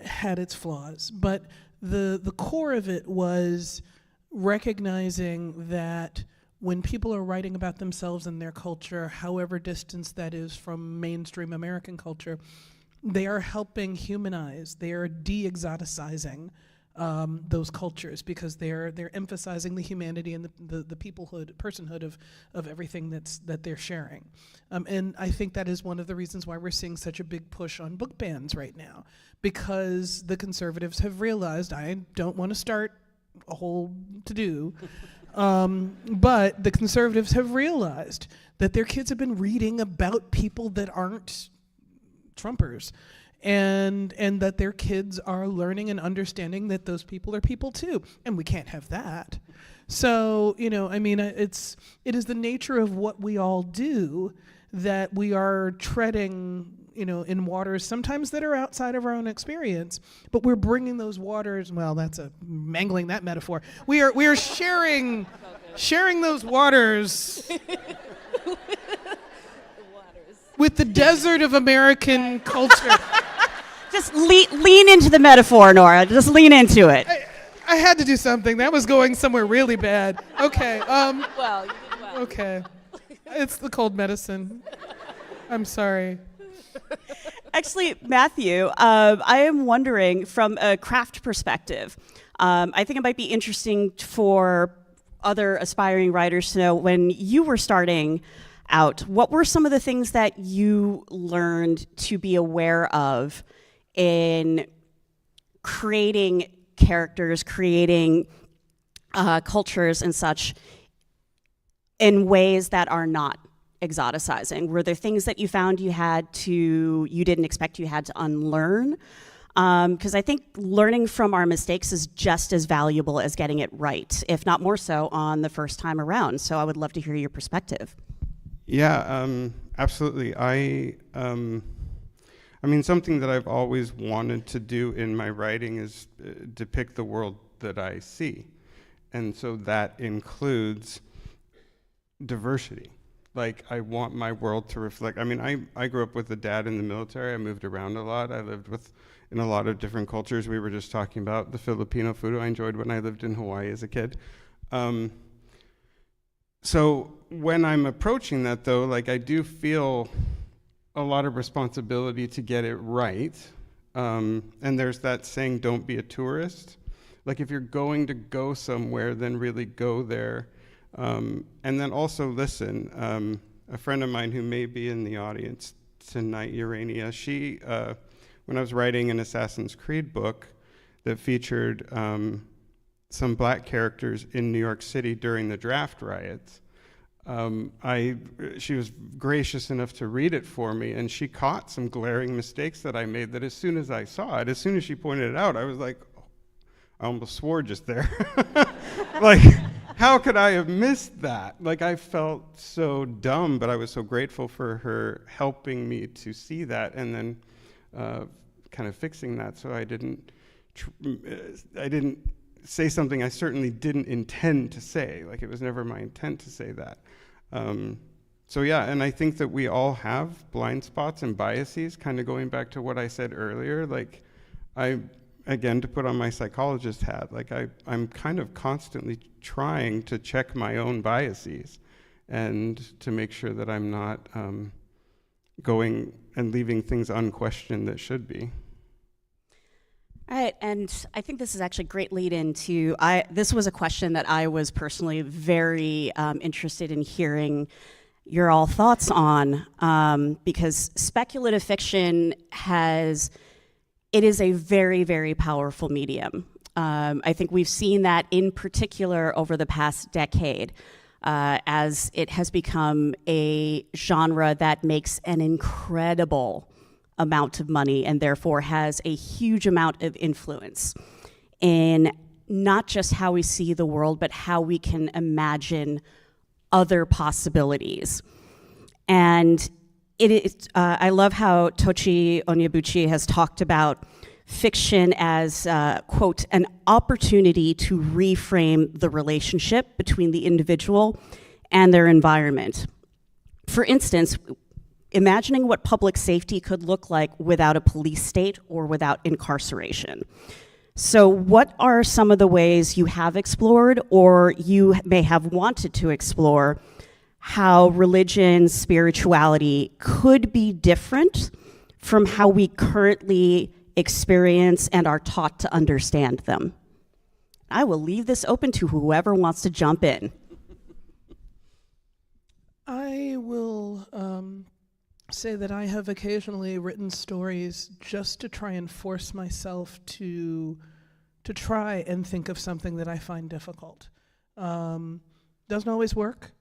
had its flaws, but the core of it was recognizing that when people are writing about themselves and their culture, however distanced that is from mainstream American culture, they are helping humanize, they are de-exoticizing those cultures because they're emphasizing the humanity and the personhood of everything that they're sharing. And I think that is one of the reasons why we're seeing such a big push on book bans right now, because the conservatives have realized, I don't want to start a whole to-do, but the conservatives have realized that their kids have been reading about people that aren't Trumpers, and that their kids are learning and understanding that those people are people too, and we can't have that. So, you know, I mean, it is the nature of what we all do that we are treading, you know, in waters sometimes that are outside of our own experience, but we're bringing those waters, well, that's mangling that metaphor. We are sharing those waters with the desert of American culture. just lean into the metaphor, Nora. Just lean into it. I had to do something. That was going somewhere really bad. Okay. Well, you did well. Okay. It's the cold medicine. I'm sorry. Actually, Matthew, I am wondering from a craft perspective, I think it might be interesting for other aspiring writers to know, when you were starting out, what were some of the things that you learned to be aware of in creating characters, creating cultures and such in ways that are not exoticizing? Were there things that you found you didn't expect you had to unlearn? Because I think learning from our mistakes is just as valuable as getting it right, if not more so on the first time around. So I would love to hear your perspective. Yeah, absolutely. I mean, something that I've always wanted to do in my writing is depict the world that I see. And so that includes diversity. Like, I want my world to reflect. I mean, I grew up with a dad in the military. I moved around a lot. I lived in a lot of different cultures. We were just talking about the Filipino food I enjoyed when I lived in Hawaii as a kid. So when I'm approaching that, though, like, I do feel a lot of responsibility to get it right. And there's that saying, don't be a tourist. Like if you're going to go somewhere, then really go there. And then also listen. A friend of mine who may be in the audience tonight, Urania, she, when I was writing an Assassin's Creed book that featured some black characters in New York City during the draft riots, she was gracious enough to read it for me, and she caught some glaring mistakes that I made that as soon as I saw it, as soon as she pointed it out, I was like, I almost swore just there. Like, how could I have missed that? Like, I felt so dumb, but I was so grateful for her helping me to see that and then kind of fixing that so I didn't say something I certainly didn't intend to say. Like, it was never my intent to say that. So yeah, and I think that we all have blind spots and biases, kind of going back to what I said earlier. Like, again, to put on my psychologist hat, like I'm kind of constantly trying to check my own biases and to make sure that I'm not going and leaving things unquestioned that should be. All right, and I think this is actually a great lead into, this was a question that I was personally very interested in hearing your all thoughts on, because speculative fiction it is a very, very powerful medium. I think we've seen that in particular over the past decade, as it has become a genre that makes an incredible amount of money and therefore has a huge amount of influence in not just how we see the world, but how we can imagine other possibilities. And it is, I love how Tochi Onyebuchi has talked about fiction as, quote, an opportunity to reframe the relationship between the individual and their environment. For instance, imagining what public safety could look like without a police state or without incarceration. So what are some of the ways you have explored or you may have wanted to explore how religion, spirituality could be different from how we currently experience and are taught to understand them? I will leave this open to whoever wants to jump in. I will say that I have occasionally written stories just to try and force myself to try and think of something that I find difficult. Doesn't always work.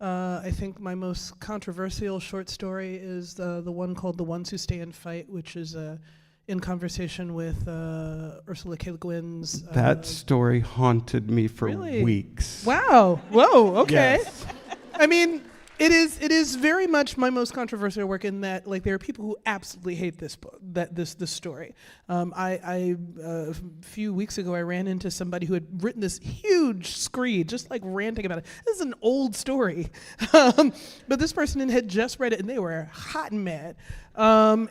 I think my most controversial short story is the one called The Ones Who Stay and Fight, which is in conversation with Ursula K. Le Guin's. That story haunted me for really? weeks. Wow. Whoa, okay. Yes. I mean, it is very much my most controversial work in that, like, there are people who absolutely hate this book, this story. A few weeks ago, I ran into somebody who had written this huge screed, just like ranting about it. This is an old story, but this person had just read it and they were hot and mad. But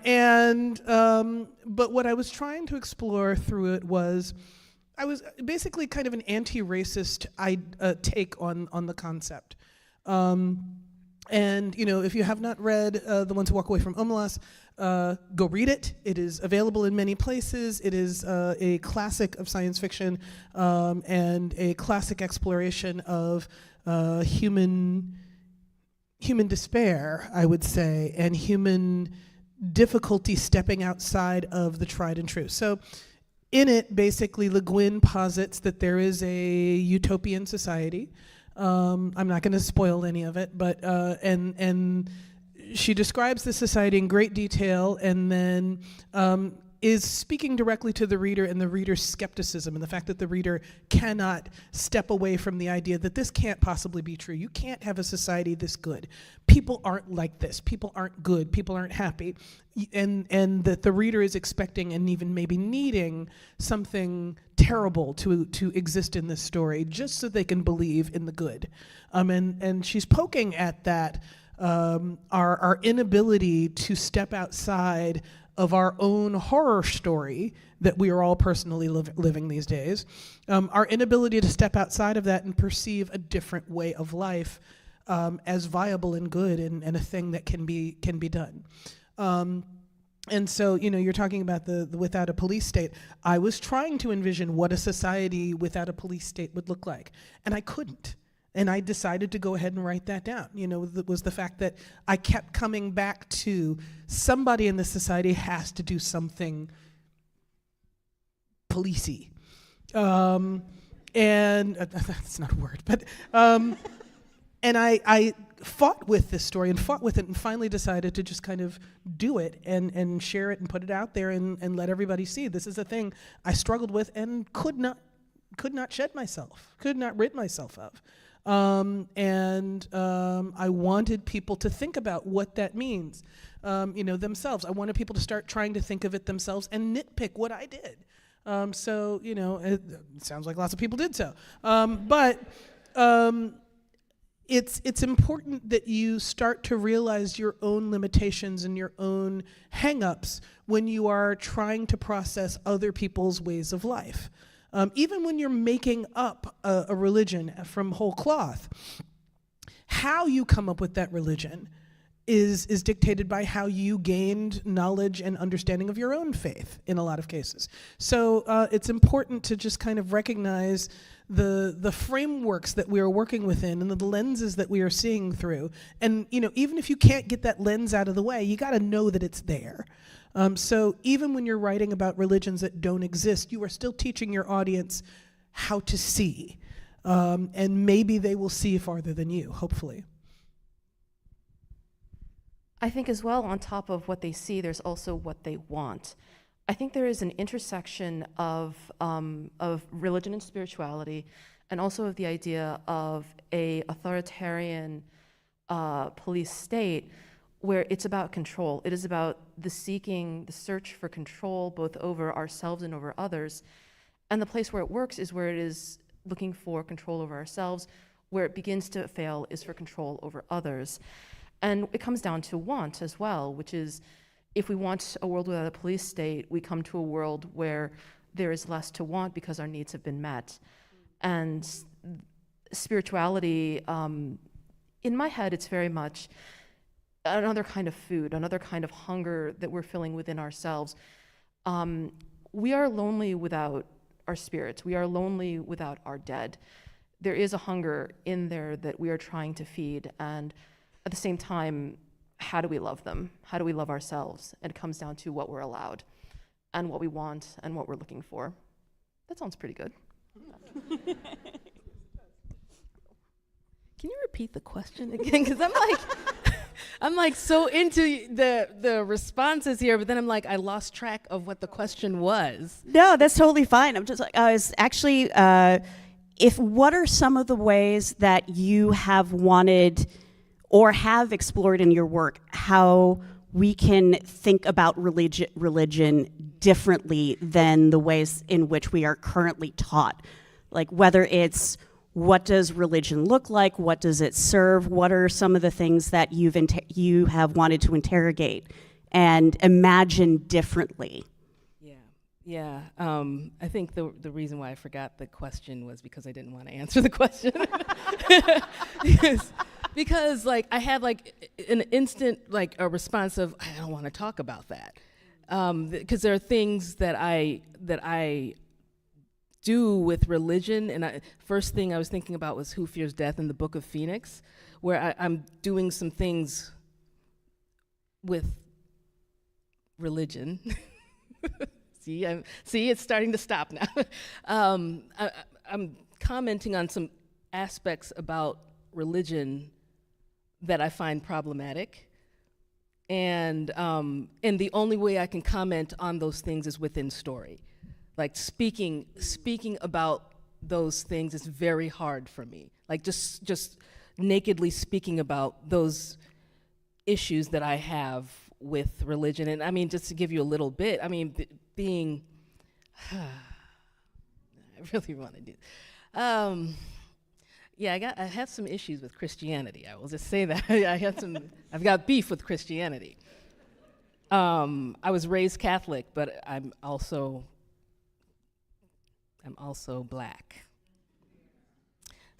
what I was trying to explore through it was, I was basically kind of an anti-racist take on the concept. And, you know, if you have not read The Ones Who Walk Away from Omelas, go read it. It is available in many places. It is a classic of science fiction and a classic exploration of human despair, I would say, and human difficulty stepping outside of the tried and true. So in it, basically, Le Guin posits that there is a utopian society. I'm not going to spoil any of it, but and she describes the society in great detail, and then is speaking directly to the reader and the reader's skepticism and the fact that the reader cannot step away from the idea that this can't possibly be true. You can't have a society this good. People aren't like this. People aren't good. People aren't happy. And that the reader is expecting and even maybe needing something terrible to exist in this story just so they can believe in the good. And she's poking at that, our inability to step outside of our own horror story that we are all personally living these days, our inability to step outside of that and perceive a different way of life as viable and good and a thing that can be done. And so, you're talking about the without a police state. I was trying to envision what a society without a police state would look like, and I couldn't. And I decided to go ahead and write that down. Was the fact that I kept coming back to somebody in this society has to do something policey. And that's not a word, but and I fought with this story and fought with it and finally decided to just kind of do it and share it and put it out there and let everybody see this is a thing I struggled with and could not shed myself, could not rid myself of. I wanted people to think about what that means, themselves. I wanted people to start trying to think of it themselves and nitpick what I did. It sounds like lots of people did so. But it's important that you start to realize your own limitations and your own hang-ups when you are trying to process other people's ways of life. Even when you're making up a religion from whole cloth, how you come up with that religion is dictated by how you gained knowledge and understanding of your own faith in a lot of cases. So it's important to just kind of recognize the frameworks that we are working within and the lenses that we are seeing through. And even if you can't get that lens out of the way, you got to know that it's there. So even when you're writing about religions that don't exist, you are still teaching your audience how to see. And maybe they will see farther than you, hopefully. I think as well, on top of what they see, there's also what they want. I think there is an intersection of religion and spirituality, and also of the idea of a authoritarian police state where it's about control. It is about the search for control, both over ourselves and over others. And the place where it works is where it is looking for control over ourselves. Where it begins to fail is for control over others. And it comes down to want as well, which is if we want a world without a police state, we come to a world where there is less to want because our needs have been met. And spirituality, in my head, it's very much another kind of food, another kind of hunger that we're filling within ourselves. We are lonely without our spirits. We are lonely without our dead. There is a hunger in there that we are trying to feed, and at the same time, how do we love them? How do we love ourselves? And it comes down to what we're allowed and what we want and what we're looking for. That sounds pretty good. Can you repeat the question again? Because I'm like so into the responses here, but then I'm like, I lost track of what the question was. No, that's totally fine. I'm just like, I was actually, what are some of the ways that you have wanted or have explored in your work how we can think about religion differently than the ways in which we are currently taught? Like whether it's what does religion look like, what does it serve, what are some of the things that you have wanted to interrogate and imagine differently? Yeah. I think the reason why I forgot the question was because I didn't want to answer the question. Because like I had like an instant like a response of I don't want to talk about that, because there are things that I do with religion, and first thing I was thinking about was Who Fears Death in the Book of Phoenix, where I'm doing some things with religion. See, it's starting to stop now. I'm commenting on some aspects about religion that I find problematic, and the only way I can comment on those things is within story. Like speaking about those things is very hard for me. Like just nakedly speaking about those issues that I have with religion. And I mean, just to give you a little bit, I mean, being, I really want to do. Yeah, I have some issues with Christianity. I will just say that. I've got beef with Christianity. I was raised Catholic, but I'm also Black.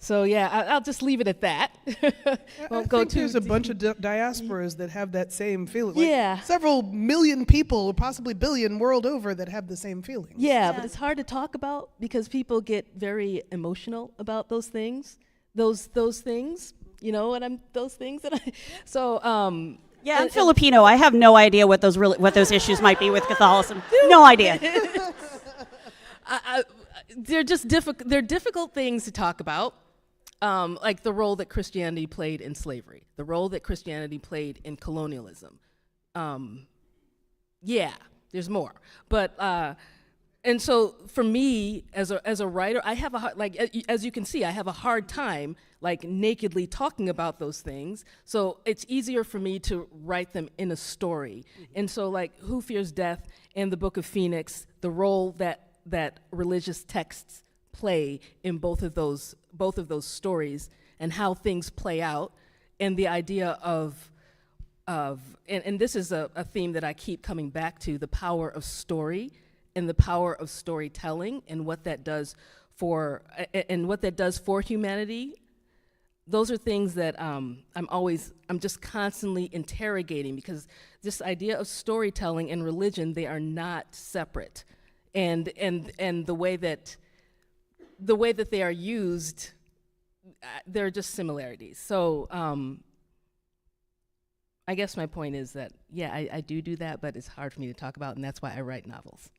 So yeah, I'll just leave it at that. I think there's a bunch of diasporas that have that same feeling. Like Yeah. several million people, possibly billion, world over that have the same feeling. Yeah, but it's hard to talk about because people get very emotional about those things. Those things, you know what those things that I. So Yeah, I'm Filipino. I have no idea what those issues might be with Catholicism. No idea. They're just they're difficult things to talk about. Like the role that Christianity played in slavery, the role that Christianity played in colonialism. Yeah, there's more. But, and so for me, as a writer, I have as you can see, I have a hard time, like, nakedly talking about those things. So it's easier for me to write them in a story. And so, like, Who Fears Death and the Book of Phoenix, the role that religious texts play in both of those stories and how things play out, and the idea of and this is a theme that I keep coming back to, the power of story and the power of storytelling and what that does for humanity. Those are things that I'm just constantly interrogating, because this idea of storytelling and religion, they are not separate, and the way that they are used, there are just similarities. So I guess my point is that, yeah, I do that, but it's hard for me to talk about, and that's why I write novels.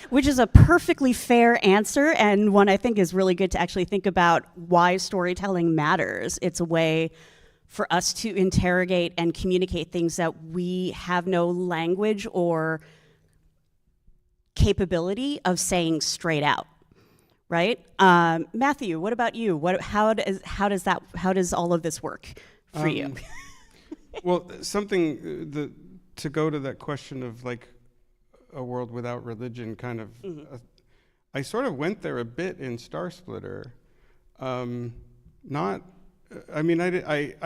Which is a perfectly fair answer, and one I think is really good to actually think about why storytelling matters. It's a way for us to interrogate and communicate things that we have no language or capability of saying straight out. Right, Matthew? What about you? How does all of this work for you? Well, something to go to that question of, like, a world without religion, kind of. I sort of went there a bit in Star Splitter. I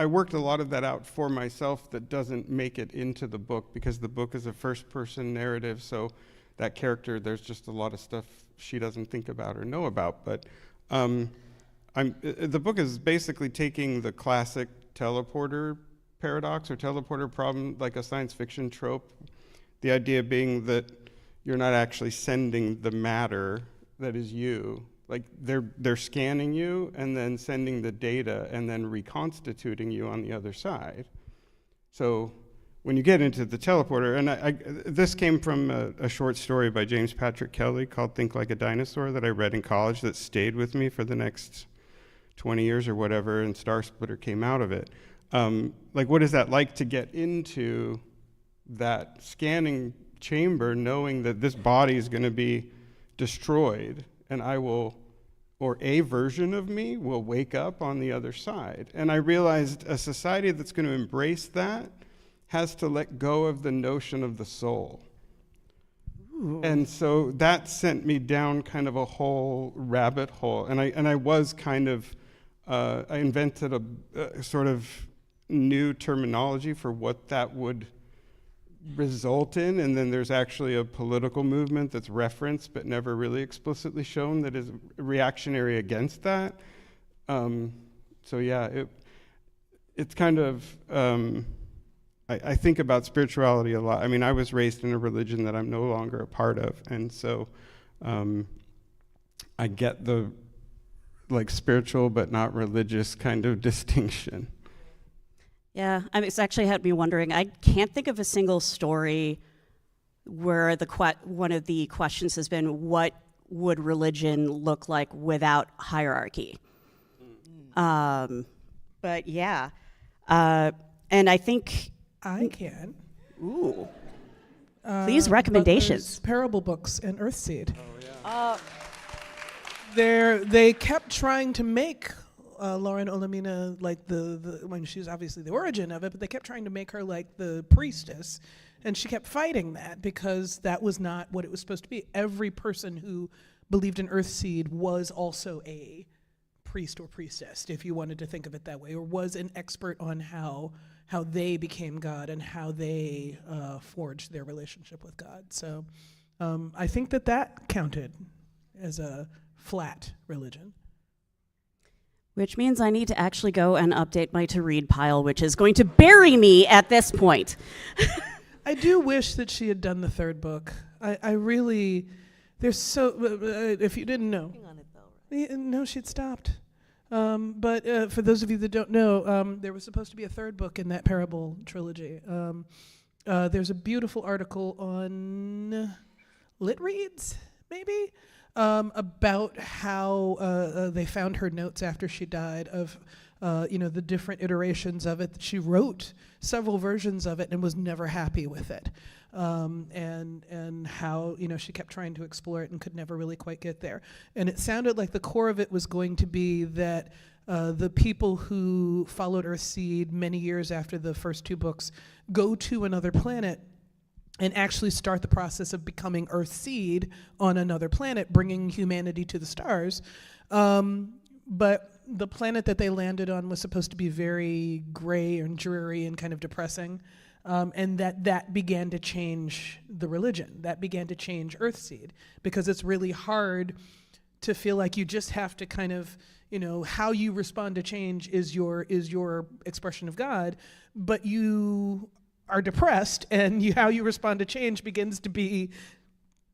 worked a lot of that out for myself that doesn't make it into the book, because the book is a first-person narrative. So that character, there's just a lot of stuff she doesn't think about or know about. But the book is basically taking the classic teleporter paradox or teleporter problem, like a science fiction trope. The idea being that you're not actually sending the matter that is you. Like, they're scanning you and then sending the data and then reconstituting you on the other side. So when you get into the teleporter, and this came from a short story by James Patrick Kelly called Think Like a Dinosaur that I read in college that stayed with me for the next 20 years or whatever, and Star Splitter came out of it. Like, what is that like to get into that scanning chamber knowing that this body is going to be destroyed and or a version of me will wake up on the other side? And I realized a society that's going to embrace that has to let go of the notion of the soul. Ooh. And so that sent me down kind of a whole rabbit hole. And I was kind of, I invented a sort of new terminology for what that would result in. And then there's actually a political movement that's referenced but never really explicitly shown that is reactionary against that. So yeah, it's kind of, I think about spirituality a lot. I mean, I was raised in a religion that I'm no longer a part of, and so I get the, like, spiritual but not religious kind of distinction. Yeah, I mean, it's actually had me wondering. I can't think of a single story where one of the questions has been, what would religion look like without hierarchy? But yeah, and I think I can. Ooh. Please, recommendations. Parable books and Earthseed. Oh, yeah. They kept trying to make Lauren Olamina like when she's obviously the origin of it, but they kept trying to make her like the priestess, and she kept fighting that because that was not what it was supposed to be. Every person who believed in Earthseed was also a priest or priestess, if you wanted to think of it that way, or was an expert on how they became God and how they forged their relationship with God. So I think that counted as a flat religion. Which means I need to actually go and update my to-read pile, which is going to bury me at this point. I do wish that she had done the third book. I really, there's so, if you didn't know. No, she'd stopped. But for those of you that don't know, there was supposed to be a third book in that parable trilogy. There's a beautiful article on Lit Reads, maybe, about how they found her notes after she died of, the different iterations of it. She wrote several versions of it and was never happy with it. And how, she kept trying to explore it and could never really quite get there. And it sounded like the core of it was going to be that the people who followed Earthseed many years after the first two books go to another planet and actually start the process of becoming Earthseed on another planet, bringing humanity to the stars. But the planet that they landed on was supposed to be very gray and dreary and kind of depressing. And that began to change the religion. That began to change Earthseed, because it's really hard to feel like you just have to kind of, how you respond to change is your expression of God, but you are depressed, and how you respond to change begins to be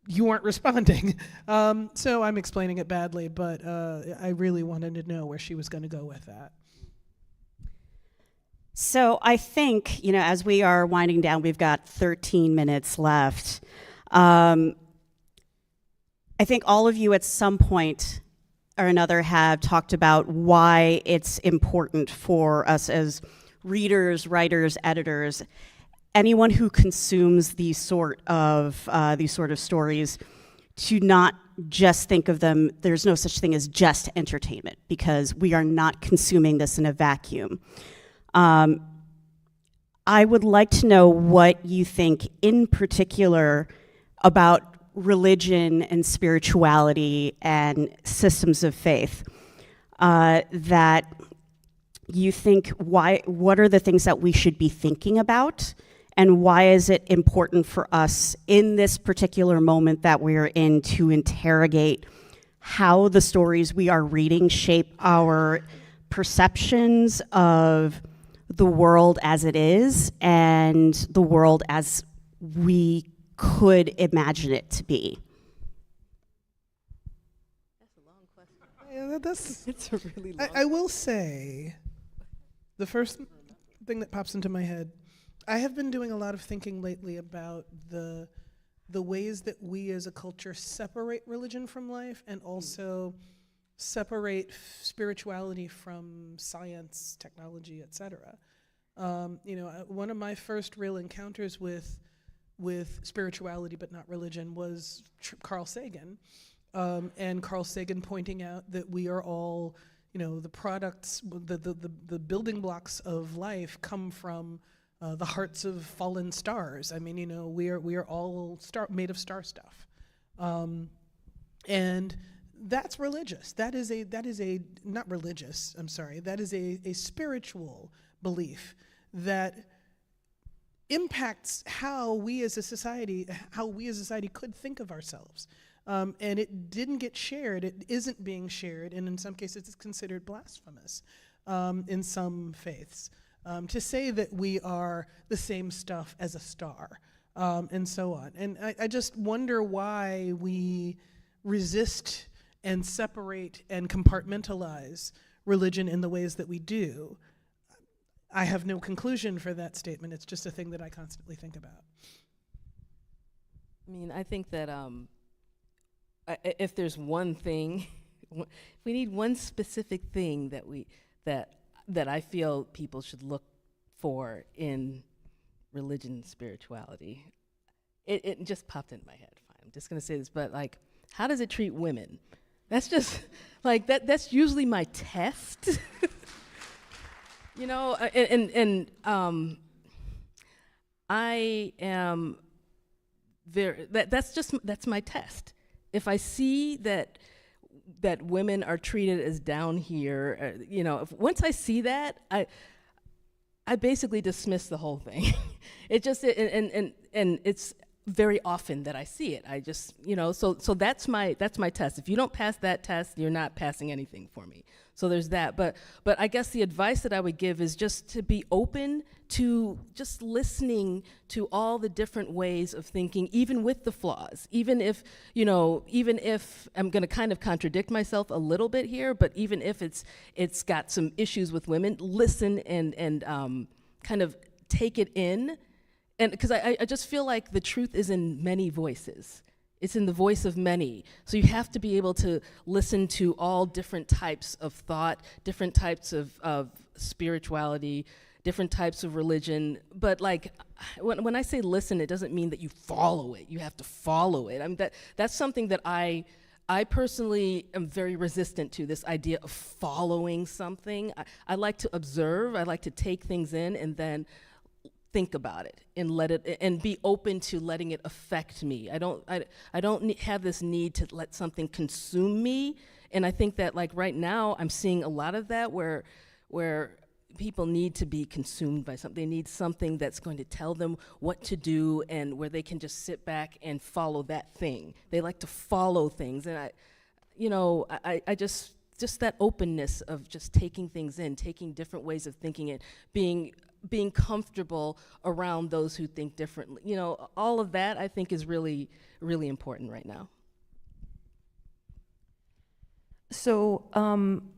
you aren't responding. So I'm explaining it badly, but I really wanted to know where she was going to go with that. So I think, as we are winding down, we've got 13 minutes left. I think all of you at some point or another have talked about why it's important for us as readers, writers, editors, anyone who consumes these sort of stories, to not just think of them, there's no such thing as just entertainment, because we are not consuming this in a vacuum. I would like to know what you think in particular about religion and spirituality and systems of faith, that you think, what are the things that we should be thinking about, and why is it important for us in this particular moment that we're in to interrogate how the stories we are reading shape our perceptions of the world as it is and the world as we could imagine it to be? That's a long question. Yeah, It's a really long I will say, the first thing that pops into my head, I have been doing a lot of thinking lately about the ways that we as a culture separate religion from life, and also separate spirituality from science, technology, etc. One of my first real encounters with spirituality but not religion was Carl Sagan, and Carl Sagan pointing out that we are all, the products, the building blocks of life come from the hearts of fallen stars. I mean, we are all made of star stuff, and that's religious. That is a not religious. I'm sorry. That is a spiritual belief that impacts how we as a society could think of ourselves. And it didn't get shared. It isn't being shared, and in some cases, it's considered blasphemous in some faiths. To say that we are the same stuff as a star, and so on. And I just wonder why we resist and separate and compartmentalize religion in the ways that we do. I have no conclusion for that statement. It's just a thing that I constantly think about. I mean, I think that if there's one thing, we need one specific thing that I feel people should look for in religion and spirituality. It just popped into my head. Fine, I'm just gonna say this, but how does it treat women? That's just that's usually my test. I am very, that's my test. If I see that women are treated as down here, once I see that, I basically dismiss the whole thing. It just, and it's, very often that I see it. I just, so that's my test. If you don't pass that test, you're not passing anything for me. So there's that. But I guess the advice that I would give is just to be open to just listening to all the different ways of thinking, even with the flaws. Even if I'm going to kind of contradict myself a little bit here, but even if it's got some issues with women, listen and kind of take it in. And because I just feel like the truth is in many voices. It's in the voice of many. So you have to be able to listen to all different types of thought, different types of spirituality, different types of religion. But like, when I say listen, it doesn't mean that you follow it. You have to follow it. I mean, that's something that I personally am very resistant to, this idea of following something. I like to observe. I like to take things in and then think about it and let it, and be open to letting it affect me. I don't have this need to let something consume me. And I think that like right now I'm seeing a lot of that where people need to be consumed by something. They need something that's going to tell them what to do, and where they can just sit back and follow that thing. They like to follow things. And I just that openness of just taking things in, taking different ways of thinking it, being comfortable around those who think differently. All of that I think is really, really important right now. So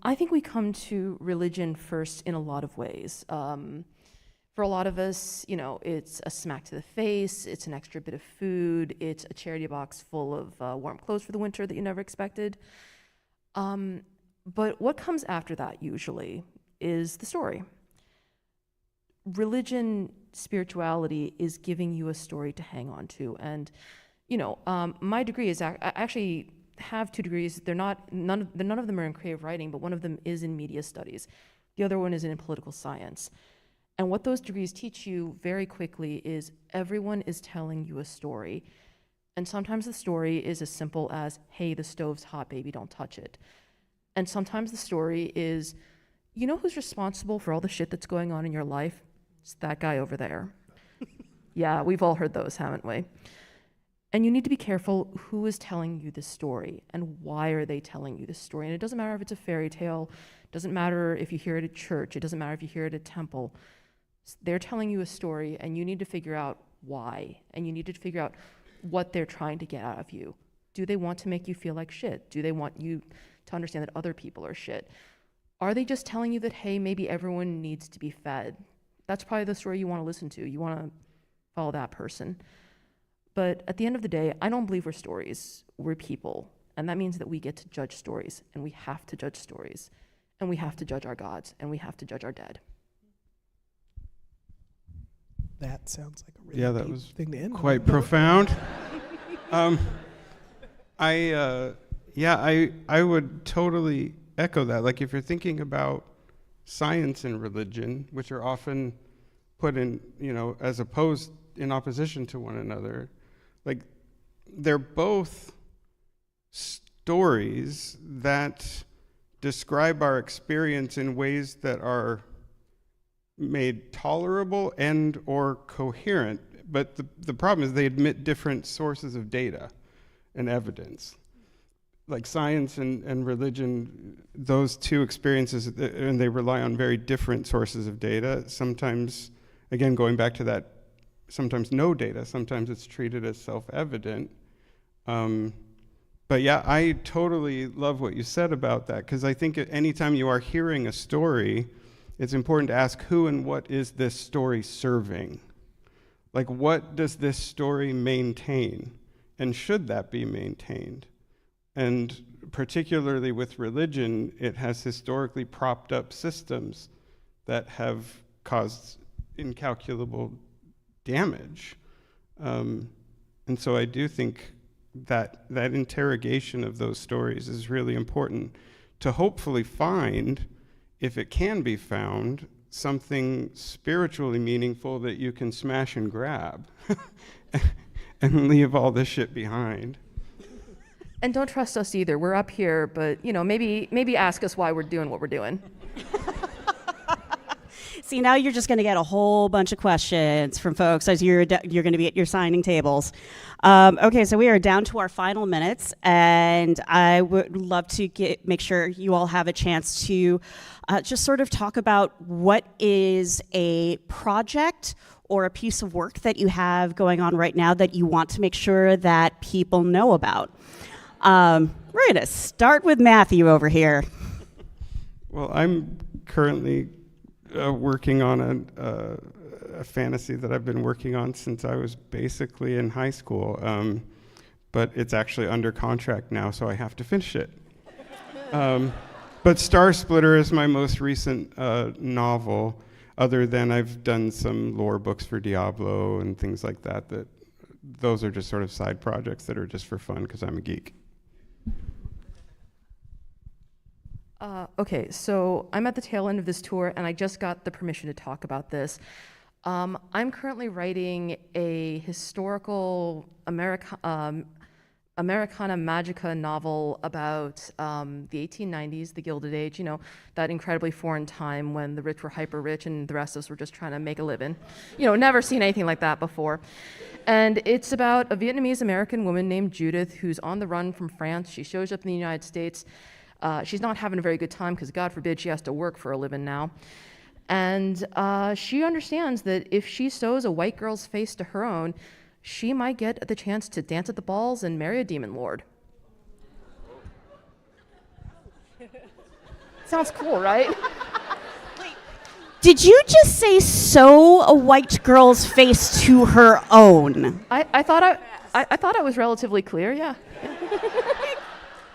I think we come to religion first in a lot of ways. For a lot of us, it's a smack to the face, it's an extra bit of food, it's a charity box full of warm clothes for the winter that you never expected. But what comes after that usually is the story. Religion, spirituality is giving you a story to hang on to. And, my degree is, I actually have 2 degrees. None of them are in creative writing, but one of them is in media studies. The other one is in political science. And what those degrees teach you very quickly is everyone is telling you a story. And sometimes the story is as simple as, hey, the stove's hot, baby, don't touch it. And sometimes the story is, who's responsible for all the shit that's going on in your life? It's that guy over there. Yeah, we've all heard those, haven't we? And you need to be careful who is telling you this story and why are they telling you this story. And it doesn't matter if it's a fairy tale, it doesn't matter if you hear it at church, it doesn't matter if you hear it at temple. They're telling you a story and you need to figure out why. And you need to figure out what they're trying to get out of you. Do they want to make you feel like shit? Do they want you to understand that other people are shit? Are they just telling you that, hey, maybe everyone needs to be fed? That's probably the story you want to listen to. You want to follow that person. But at the end of the day, I don't believe we're stories. We're people. And that means that we get to judge stories. And we have to judge stories. And we have to judge our gods. And we have to judge our dead. That sounds like a really that deep was thing to end quite on. profound. I would totally echo that. Like if you're thinking about science and religion, which are often put in, as opposed, in opposition to one another, like they're both stories that describe our experience in ways that are made tolerable and or coherent. But the problem is they admit different sources of data and evidence. Like science and religion, those two experiences, and they rely on very different sources of data. Sometimes, again, going back to that, sometimes no data, sometimes it's treated as self-evident. But yeah, I totally love what you said about that, because I think anytime you are hearing a story, it's important to ask who and what is this story serving? Like, what does this story maintain? And should that be maintained? And particularly with religion, it has historically propped up systems that have caused incalculable damage. And so I do think that interrogation of those stories is really important to hopefully find, if it can be found, something spiritually meaningful that you can smash and grab and leave all this shit behind. And don't trust us either. We're up here, but maybe ask us why we're doing what we're doing. See, now you're just going to get a whole bunch of questions from folks as you're going to be at your signing tables. Okay, so we are down to our final minutes, and I would love to make sure you all have a chance to just sort of talk about what is a project or a piece of work that you have going on right now that you want to make sure that people know about. We're going to start with Matthew over here. Well, I'm currently working on a fantasy that I've been working on since I was basically in high school, but it's actually under contract now, so I have to finish it. But Star Splitter is my most recent novel, other than I've done some lore books for Diablo and things like that. Those are just sort of side projects that are just for fun because I'm a geek. Okay, so I'm at the tail end of this tour, and I just got the permission to talk about this. I'm currently writing a historical Americana Magica novel about the 1890s, the Gilded Age, you know, that incredibly foreign time when the rich were hyper rich and the rest of us were just trying to make a living. You know, never seen anything like that before. And it's about a Vietnamese American woman named Judith who's on the run from France. She shows up in the United States. She's not having a very good time because, God forbid, she has to work for a living now. And she understands that if she sews a white girl's face to her own, she might get the chance to dance at the balls and marry a demon lord. Sounds cool, right? Did you just say sew a white girl's face to her own? I thought I was relatively clear, yeah.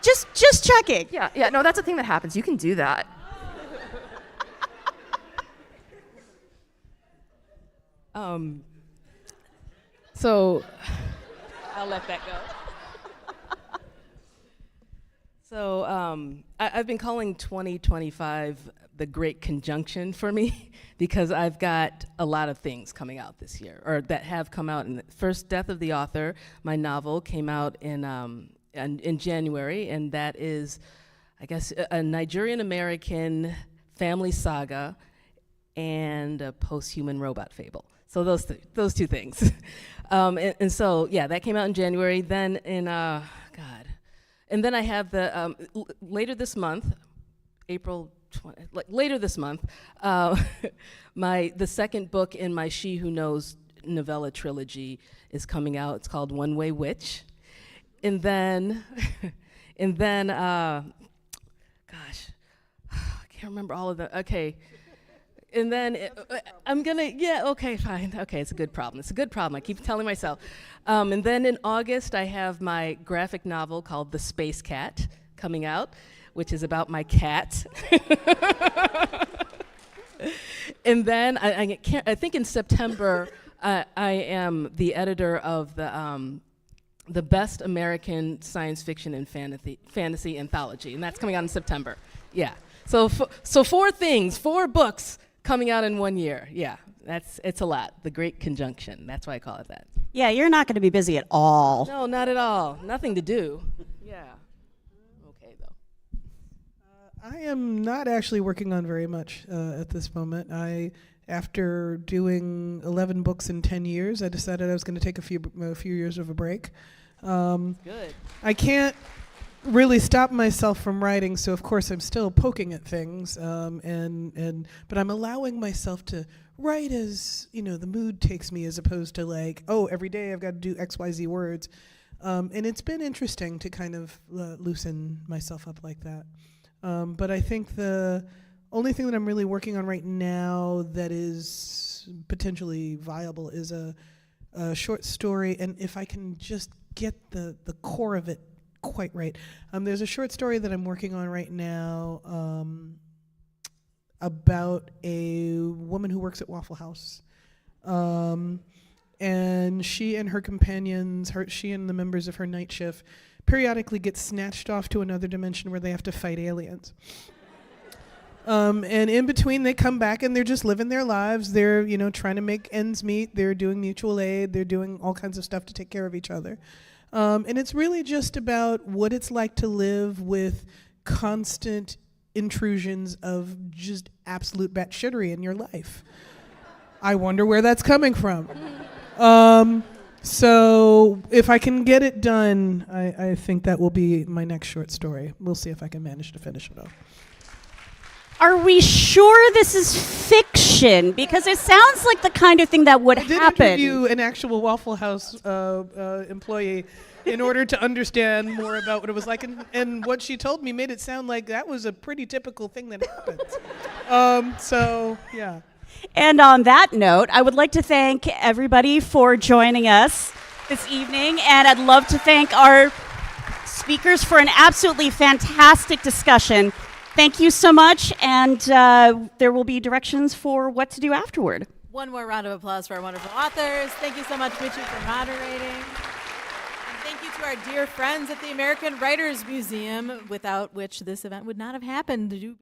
Just checking. Yeah, no, that's a thing that happens. You can do that. So I'll let that go. So I've been calling 2025 the Great Conjunction for me because I've got a lot of things coming out this year, or that have come out. And first, Death of the Author, my novel, came out in January, and that is, I guess, a Nigerian-American family saga and a post-human robot fable. So those two things. And so, yeah, that came out in January. Then in, and then I have the, later this month, April 20, later this month, the second book in my She Who Knows novella trilogy is coming out. It's called One Way Witch. And then, gosh, I can't remember all of them. Okay. And then okay, fine. Okay, it's a good problem. It's a good problem. I keep telling myself. And then in August, I have my graphic novel called The Space Cat coming out, which is about my cat. And then I think in September, I am the editor of the Best American Science Fiction and Fantasy Anthology, and that's coming out in September. Yeah. So 4 books coming out in 1 year. Yeah, it's a lot. The Great Conjunction. That's why I call it that. Yeah, you're not going to be busy at all. No, not at all. Nothing to do. Yeah. Okay, though. I am not actually working on very much at this moment. After doing 11 books in 10 years, I decided I was going to take a few years of a break. Good. I can't really stop myself from writing, so of course I'm still poking at things, but I'm allowing myself to write as, the mood takes me, as opposed to like, oh, every day I've got to do XYZ words. And it's been interesting to kind of loosen myself up like that. But I think the only thing that I'm really working on right now that is potentially viable is a short story, and if I can just get the core of it quite right. There's a short story that I'm working on right now about a woman who works at Waffle House. And she and her companions, she and the members of her night shift, periodically get snatched off to another dimension where they have to fight aliens. And in between, they come back and they're just living their lives. They're, trying to make ends meet. They're doing mutual aid. They're doing all kinds of stuff to take care of each other. And it's really just about what it's like to live with constant intrusions of just absolute batshittery in your life. I wonder where that's coming from. So if I can get it done, I think that will be my next short story. We'll see if I can manage to finish it off. Are we sure this is fiction? Because it sounds like the kind of thing that would I did happen. interview an actual Waffle House employee in order to understand more about what it was like, and what she told me made it sound like that was a pretty typical thing that happens. So, yeah. And on that note, I would like to thank everybody for joining us this evening, and I'd love to thank our speakers for an absolutely fantastic discussion. Thank you so much, and there will be directions for what to do afterward. One more round of applause for our wonderful authors. Thank you so much, Michi, for moderating. And thank you to our dear friends at the American Writers Museum, without which this event would not have happened.